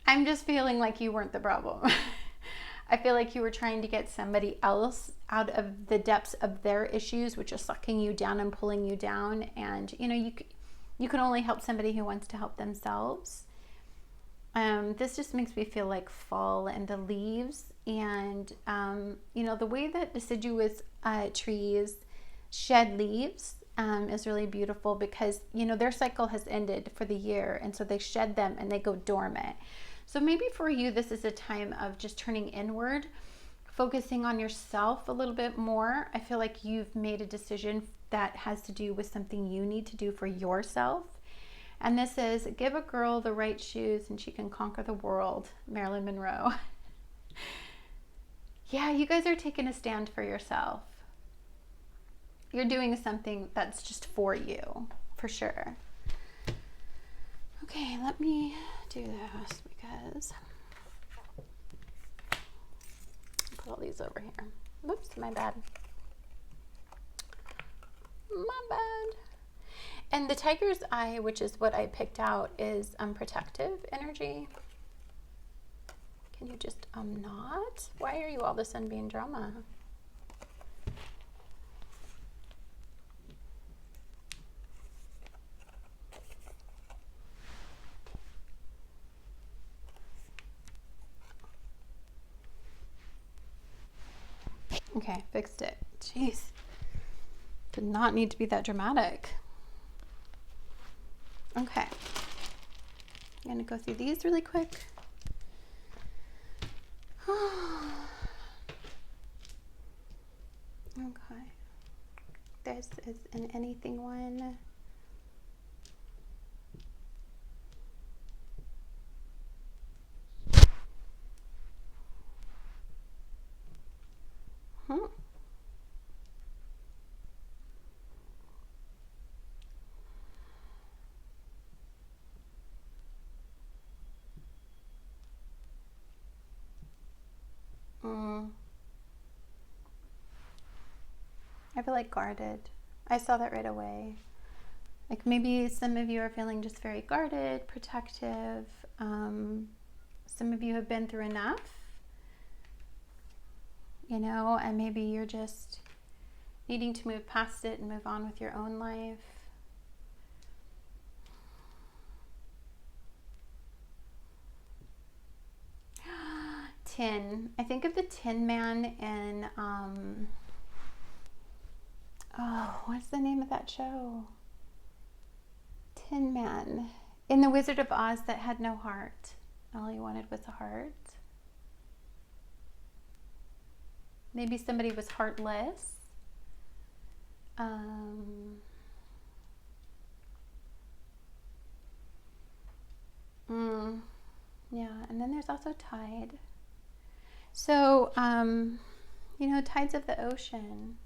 I'm just feeling like you weren't the problem. I feel like you were trying to get somebody else out of the depths of their issues, which is sucking you down and pulling you down. And, you know, you can only help somebody who wants to help themselves. This just makes me feel like fall and the leaves. And, you know, the way that deciduous trees shed leaves is really beautiful, because, you know, their cycle has ended for the year. And so they shed them and they go dormant. So maybe for you, this is a time of just turning inward, focusing on yourself a little bit more. I feel like you've made a decision that has to do with something you need to do for yourself. And this is, give a girl the right shoes and she can conquer the world, Marilyn Monroe. Yeah, you guys are taking a stand for yourself. You're doing something that's just for you, for sure. Okay, let me do this because put all these over here. Whoops, my bad. My bad. And the tiger's eye, which is what I picked out, is protective energy. Can you just not? Why are you all of a sudden being drama? Okay, fixed it. Jeez. Did not need to be that dramatic. Okay. I'm going to go through these really quick. Okay. This is an anything one. I feel like guarded. I saw that right away. Like maybe some of you are feeling just very guarded, protective. Some of you have been through enough. you know, and maybe you're just needing to move past it and move on with your own life. Tin. I think of the Tin Man in, oh, what's the name of that show? Tin Man. In The Wizard of Oz that had no heart. All he wanted was a heart. Maybe somebody was heartless. Yeah, and then there's also tide. So, you know, tides of the ocean.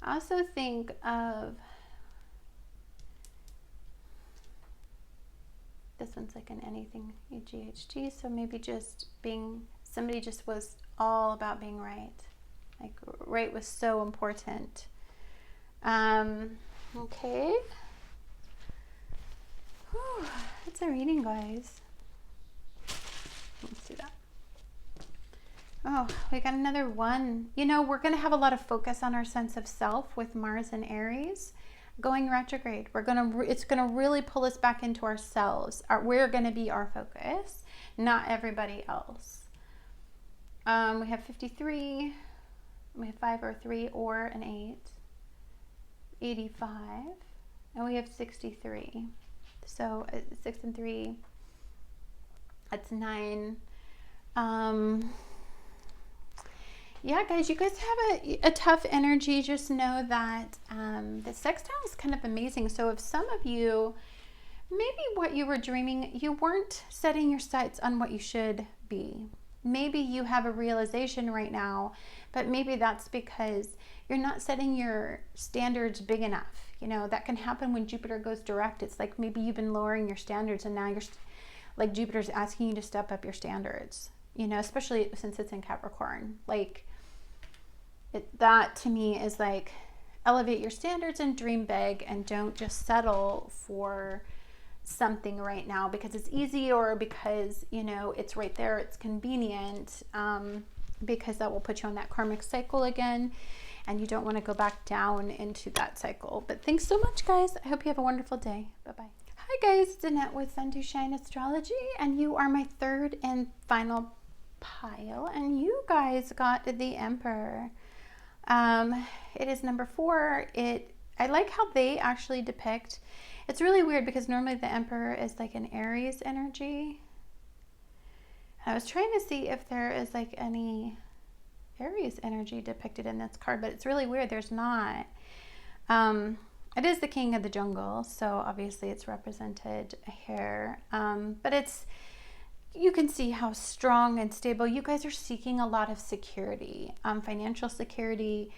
I also think of, this one's like an anything EGHT, so maybe just being, somebody just was all about being right. Like, right was so important. Okay. Whew, that's a reading, guys. Let's do that. Oh, we got another one. You know, we're going to have a lot of focus on our sense of self with Mars and Aries going retrograde. It's going to really pull us back into ourselves. We're going to be our focus, not everybody else. We have 53. We have 5 or 3 or an 8. 85. And we have 63. So 6 and 3. That's 9. Yeah, guys, you guys have a tough energy. Just know that the sextile is kind of amazing. So if some of you, maybe what you were dreaming, you weren't setting your sights on what you should be. Maybe you have a realization right now, but maybe that's because you're not setting your standards big enough. You know, that can happen when Jupiter goes direct. It's like maybe you've been lowering your standards and now you're like Jupiter's asking you to step up your standards, you know, especially since it's in Capricorn. Like, that to me is like, elevate your standards and dream big, and don't just settle for something right now because it's easy or because, you know, it's right there, it's convenient, because that will put you on that karmic cycle again, and you don't want to go back down into that cycle. But thanks so much, guys. I hope you have a wonderful day. Bye-bye. Hi guys, it's Annette with Sun to Shine Astrology, and you are my third and final pile, and you guys got the Emperor. It is number 4. I like how they actually depict, it's really weird because normally the Emperor is like an Aries energy. I was trying to see if there is like any Aries energy depicted in this card, but it's really weird. There's not. It is the king of the jungle, so obviously it's represented here. But it's, you can see how strong and stable. You guys are seeking a lot of security, financial security.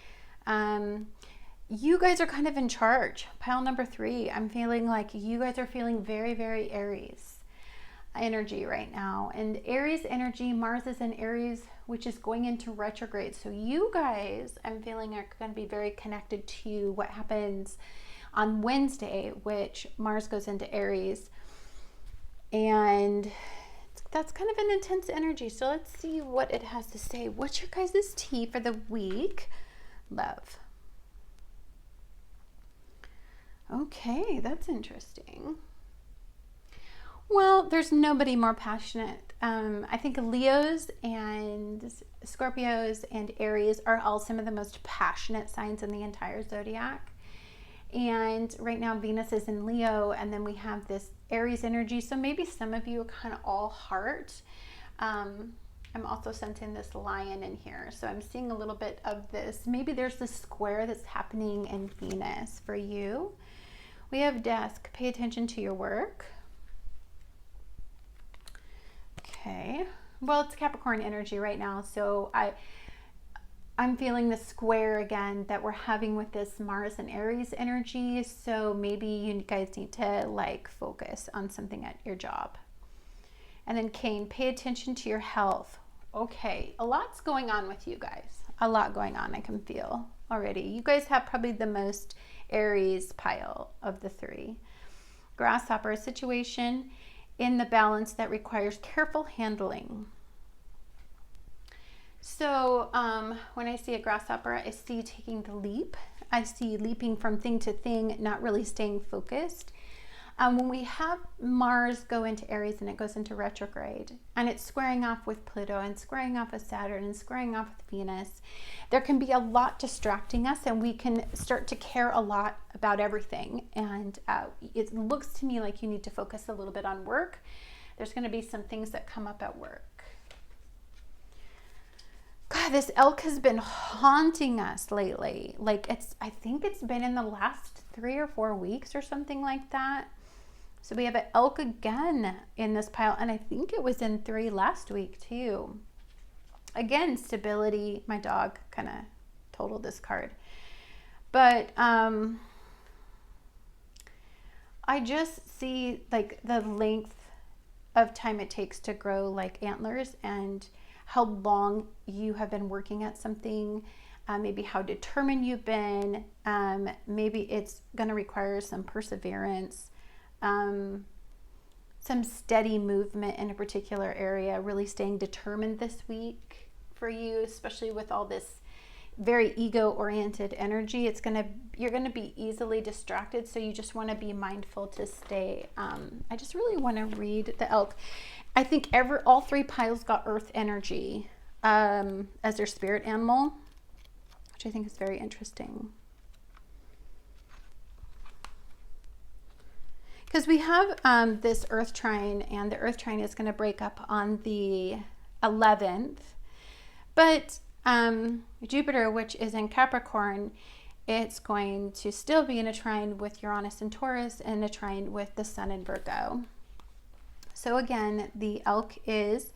You guys are kind of in charge. Pile number 3, I'm feeling like you guys are feeling very, very Aries energy right now. And Aries energy, Mars is in Aries, which is going into retrograde. So you guys, I'm feeling, are going to be very connected to what happens on Wednesday, which Mars goes into Aries. And that's kind of an intense energy. So let's see what it has to say. What's your guys' tea for the week? Love. Okay, that's interesting. Well, there's nobody more passionate. I think Leos and Scorpios and Aries are all some of the most passionate signs in the entire zodiac. And right now Venus is in Leo, and then we have this Aries energy. So maybe some of you are kind of all heart. I'm also sensing this lion in here. So I'm seeing a little bit of this. Maybe there's this square that's happening in Venus for you. We have desk. Pay attention to your work. Okay. Well, it's Capricorn energy right now. So I'm feeling the square again that we're having with this Mars and Aries energy. So maybe you guys need to like focus on something at your job. And then Cain, pay attention to your health. Okay, a lot's going on with you guys. A lot going on, I can feel already. You guys have probably the most Aries pile of the 3. Grasshopper, a situation in the balance that requires careful handling. So when I see a grasshopper, I see taking the leap. I see leaping from thing to thing, not really staying focused. When we have Mars go into Aries and it goes into retrograde and it's squaring off with Pluto and squaring off with Saturn and squaring off with Venus, there can be a lot distracting us and we can start to care a lot about everything. And it looks to me like you need to focus a little bit on work. There's going to be some things that come up at work. God, this elk has been haunting us lately. Like I think it's been in the last 3 or 4 weeks or something like that. So we have an elk again in this pile, and I think it was in 3 last week too. Again, stability. My dog kind of totaled this card. But I just see like the length of time it takes to grow like antlers and how long you have been working at something, maybe how determined you've been. Maybe it's going to require some perseverance. Some steady movement in a particular area, really staying determined this week for you, especially with all this very ego-oriented energy. You're gonna be easily distracted, so you just want to be mindful to stay. I just really want to read the elk. I think all 3 piles got earth energy as their spirit animal, which I think is very interesting. Because we have this Earth trine, and the Earth trine is going to break up on the 11th. But Jupiter, which is in Capricorn, it's going to still be in a trine with Uranus and Taurus and a trine with the Sun in Virgo. So again, the elk is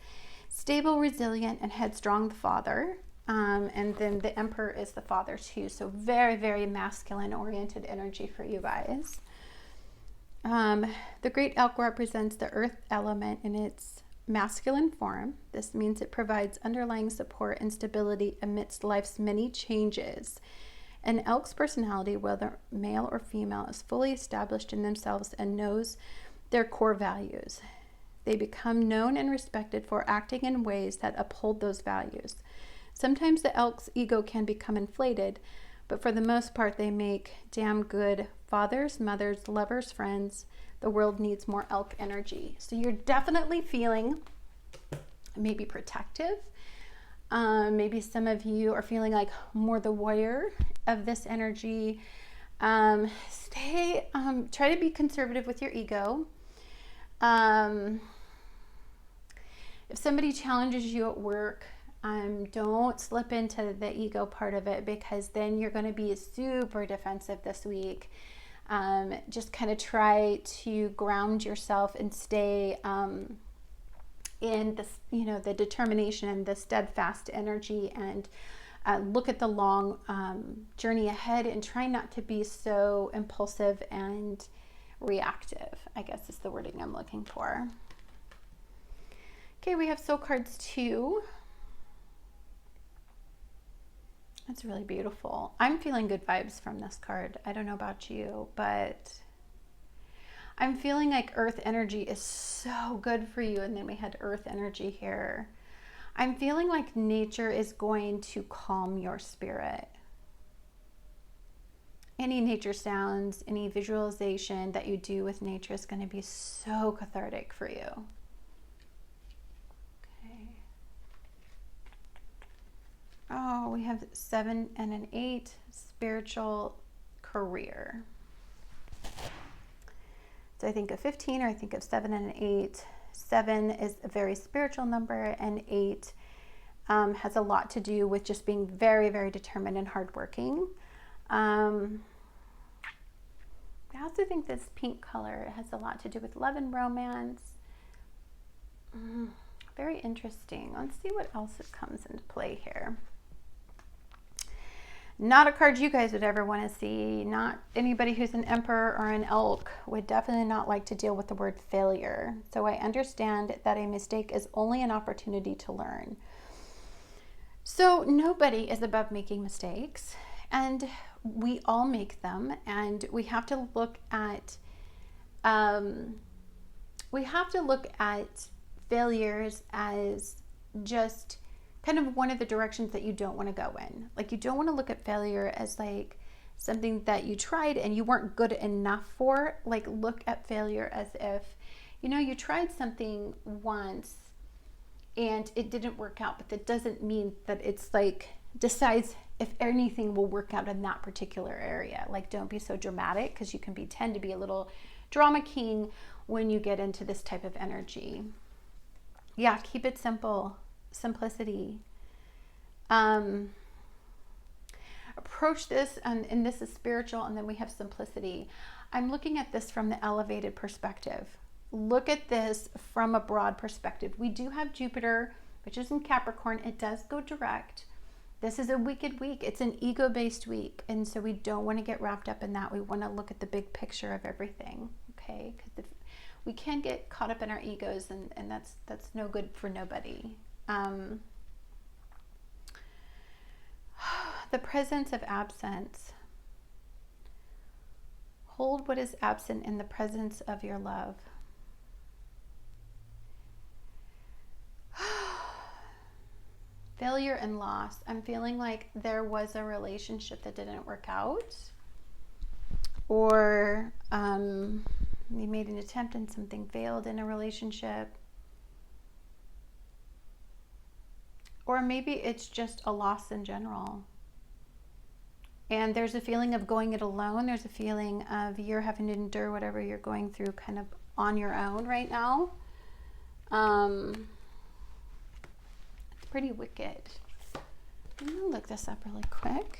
stable, resilient, and headstrong, the father. And then the Emperor is the father too. So very, very masculine-oriented energy for you guys. The great elk represents the earth element in its masculine form. This means it provides underlying support and stability amidst life's many changes. An elk's personality, whether male or female, is fully established in themselves and knows their core values. They become known and respected for acting in ways that uphold those values. Sometimes the elk's ego can become inflated, but for the most part, they make damn good fathers, mothers, lovers, friends. The world needs more elk energy. So you're definitely feeling maybe protective. Maybe some of you are feeling like more the warrior of this energy. Try to be conservative with your ego. If somebody challenges you at work, don't slip into the ego part of it, because then you're going to be super defensive this week. Just kind of try to ground yourself and stay in this, the determination and the steadfast energy, and look at the long journey ahead, and try not to be so impulsive and reactive, I guess is the wording I'm looking for. Okay, we have soul cards 2. That's really beautiful. I'm feeling good vibes from this card. I don't know about you, but I'm feeling like earth energy is so good for you. And then we had earth energy here. I'm feeling like nature is going to calm your spirit. Any nature sounds, any visualization that you do with nature is going to be so cathartic for you. Oh, we have 7 and an 8, spiritual career. So I think of 15, or I think of 7 and an 8. 7 is a very spiritual number, and 8 has a lot to do with just being very, very determined and hardworking. I also think this pink color has a lot to do with love and romance. Very interesting. Let's see what else comes into play here. Not a card you guys would ever want to see. Not anybody who's an emperor or an elk would definitely not like to deal with the word failure. So I understand that a mistake is only an opportunity to learn. So nobody is above making mistakes, and we all make them, and we have to look at failures as just kind of one of the directions that you don't want to go in. Like, you don't want to look at failure as like something that you tried and you weren't good enough for. Like, look at failure as if, you know, you tried something once and it didn't work out, but that doesn't mean that it's like decides if anything will work out in that particular area. Like, don't be so dramatic, because you can tend to be a little drama king when you get into this type of energy. Yeah, keep it simple. Simplicity. Approach this, and this is spiritual, and then we have simplicity. I'm looking at this from the elevated perspective. Look at this from a broad perspective. We do have Jupiter, which is in Capricorn. It does go direct. This is a wicked week. It's an ego-based week, and so we don't want to get wrapped up in that. We want to look at the big picture of everything, okay? Because we can get caught up in our egos, and that's no good for nobody. The presence of absence. Hold what is absent in the presence of your love. Failure and loss. I'm feeling like there was a relationship that didn't work out, or you made an attempt and something failed in a relationship, or maybe it's just a loss in general. And there's a feeling of going it alone. There's a feeling of you're having to endure whatever you're going through kind of on your own right now. It's pretty wicked. I'm going to look this up really quick.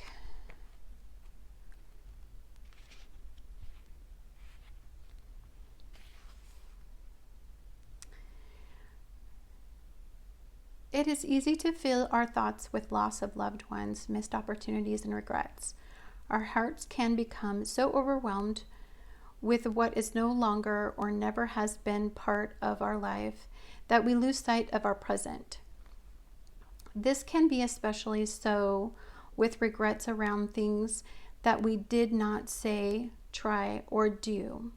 It is easy to fill our thoughts with loss of loved ones, missed opportunities, and regrets. Our hearts can become so overwhelmed with what is no longer or never has been part of our life that we lose sight of our present. This can be especially so with regrets around things that we did not say, try, or do.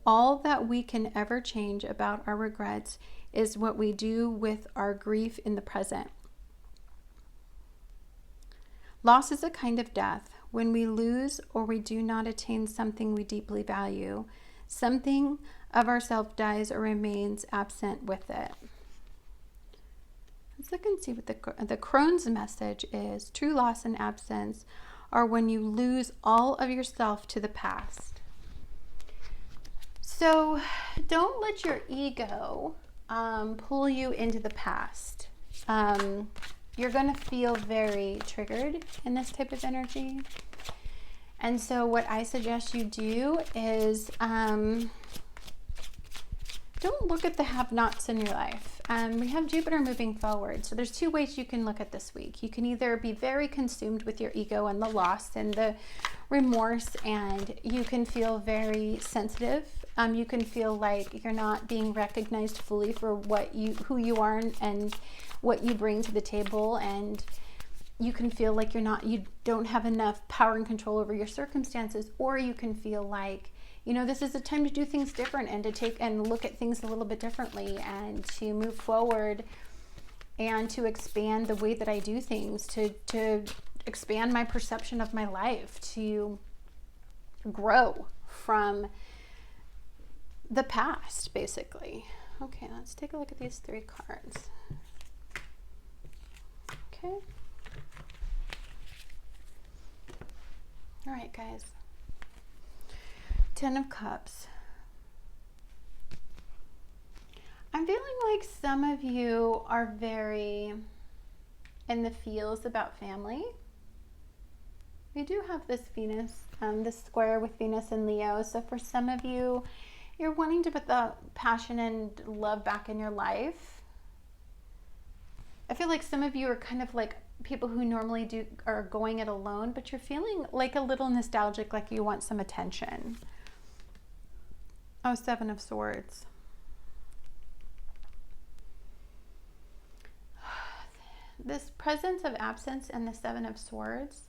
All that we can ever change about our regrets is what we do with our grief in the present. Loss is a kind of death. When we lose or we do not attain something we deeply value, something of ourself dies or remains absent with it. Let's look and see what the Crone's message is. True loss and absence are when you lose all of yourself to the past. So don't let your ego pull you into the past. You're going to feel very triggered in this type of energy. And so what I suggest you do is don't look at the have-nots in your life. We have Jupiter moving forward. So there's two ways you can look at this week. You can either be very consumed with your ego and the loss and the remorse, and you can feel very sensitive. You can feel like you're not being recognized fully for who you are and what you bring to the table, and you can feel like you don't have enough power and control over your circumstances, or you can feel like, you know, this is a time to do things different and to take and look at things a little bit differently and to move forward and to expand the way that I do things, to expand my perception of my life, to grow from the past, basically. Okay, let's take a look at these three cards. Okay. All right, guys. 10 of Cups. I'm feeling like some of you are very in the feels about family. We do have this Venus, this square with Venus and Leo. So for some of you, you're wanting to put the passion and love back in your life. I feel like some of you are kind of like people who normally are going it alone, but you're feeling like a little nostalgic, like you want some attention. Oh, 7 of Swords. This presence of absence and the 7 of Swords.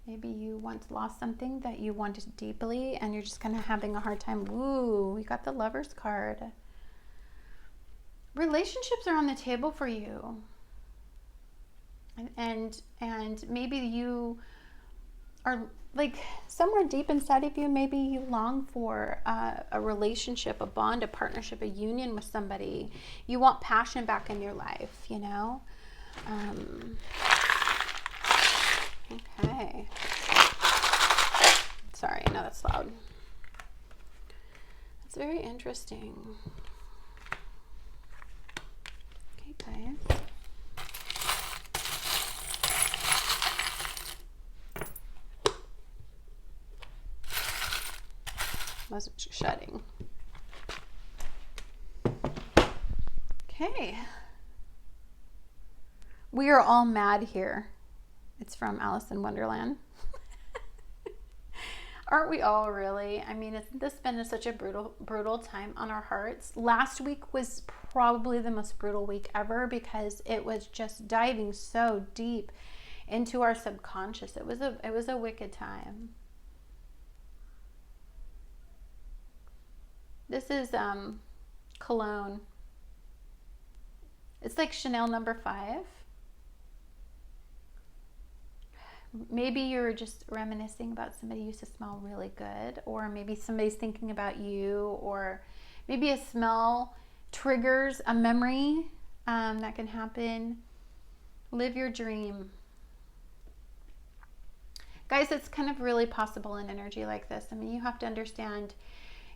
Maybe you once lost something that you wanted deeply and you're just kind of having a hard time. Ooh, we got the Lover's card. relationships are on the table for you. And maybe you are like somewhere deep inside of you, maybe you long for a relationship, a bond, a partnership, a union with somebody. You want passion back in your life, you know? Okay. Sorry, I know that's loud. It's very interesting. Okay, guys. Wasn't shutting. Okay. We are all mad here. It's from Alice in Wonderland. Aren't we all really? I mean, isn't this been such a brutal time on our hearts? Last week was probably the most brutal week ever because it was just diving so deep into our subconscious. It was a wicked time. This is cologne. It's like Chanel No. 5. Maybe you're just reminiscing about somebody who used to smell really good, or maybe somebody's thinking about you, or maybe a smell triggers a memory that can happen. Live your dream. Guys, it's kind of really possible in energy like this. I mean, you have to understand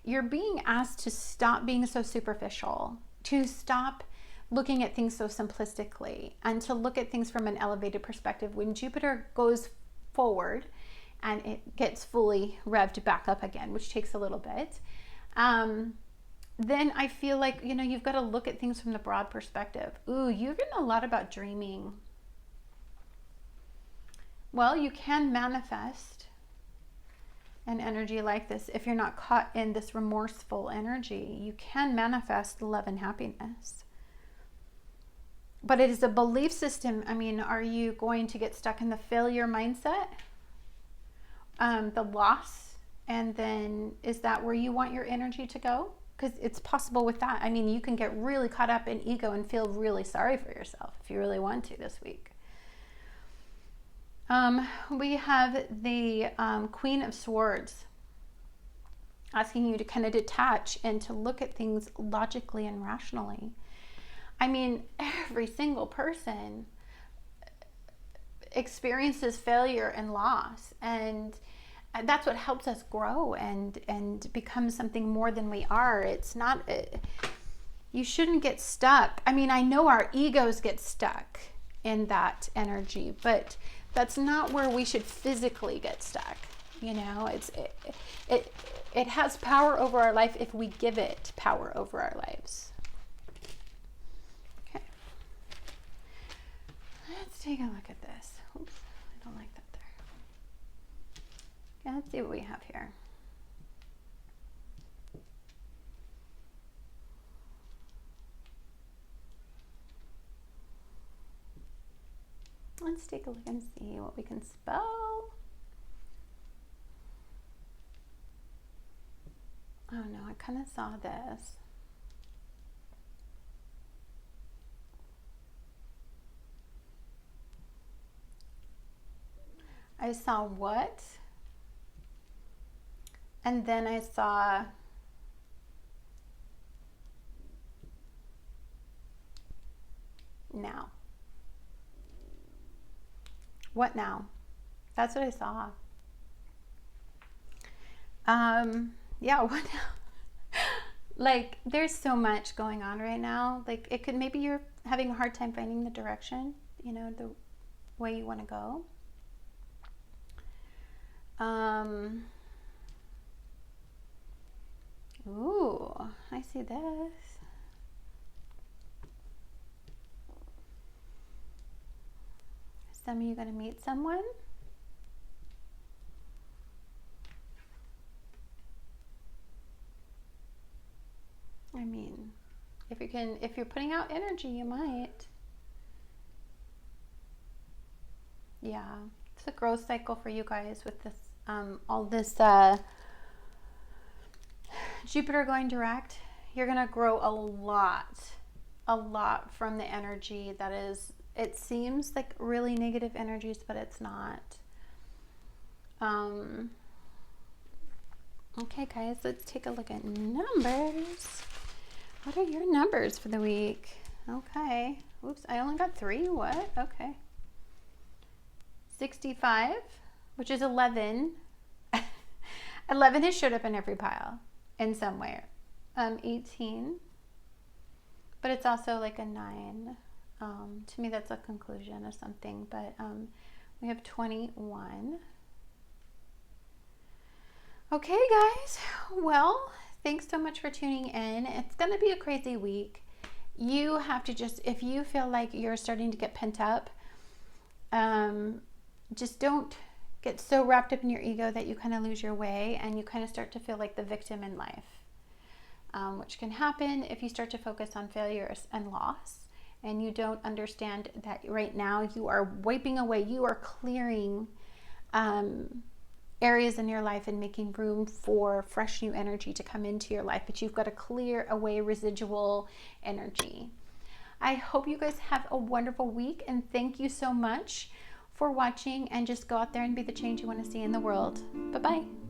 you're being asked to stop being so superficial, to stop looking at things so simplistically, and to look at things from an elevated perspective. When Jupiter goes forward and it gets fully revved back up again, which takes a little bit, then I feel like, you know, you've got to look at things from the broad perspective. Ooh, you've written a lot about dreaming. Well, you can manifest an energy like this if you're not caught in this remorseful energy. You can manifest love and happiness. But it is a belief system. I mean, are you going to get stuck in the failure mindset? The loss? And then is that where you want your energy to go? Because it's possible with that. I mean, you can get really caught up in ego and feel really sorry for yourself if you really want to this week. We have the Queen of Swords asking you to kind of detach and to look at things logically and rationally. I mean, every single person experiences failure and loss, and that's what helps us grow and become something more than we are. It's not, you shouldn't get stuck. I mean, I know our egos get stuck in that energy, but that's not where we should physically get stuck. You know, it has power over our life if we give it power over our lives. Okay. Let's take a look at this. Oops, I don't like that there. Yeah, let's see what we have here. Let's take a look and see what we can spell. Oh no, I kind of saw this. I saw what? And then I saw now. What now? That's what I saw. Yeah, what now? Like, there's so much going on right now. Like, it could, maybe you're having a hard time finding the direction, you know, the way you want to go. Ooh, I see this. Some of you going to meet someone. I mean, if you're putting out energy, you might. Yeah, it's a growth cycle for you guys with this, all this Jupiter going direct. You're going to grow a lot a lot from the energy that is, it seems like really negative energies, but it's not. Okay, guys, let's take a look at numbers. What are your numbers for the week? Okay. Oops, I only got 3. What? Okay. 65, which is 11. 11 has showed up in every pile in some way. 18, but it's also like a 9. To me, that's a conclusion of something. But we have 21. Okay, guys. Well, thanks so much for tuning in. It's going to be a crazy week. You have to just, if you feel like you're starting to get pent up, just don't get so wrapped up in your ego that you kind of lose your way and you kind of start to feel like the victim in life, which can happen if you start to focus on failures and loss and you don't understand that right now you are wiping away, you are clearing areas in your life and making room for fresh new energy to come into your life, but you've got to clear away residual energy. I hope you guys have a wonderful week, and thank you so much for watching, and just go out there and be the change you want to see in the world. Bye-bye.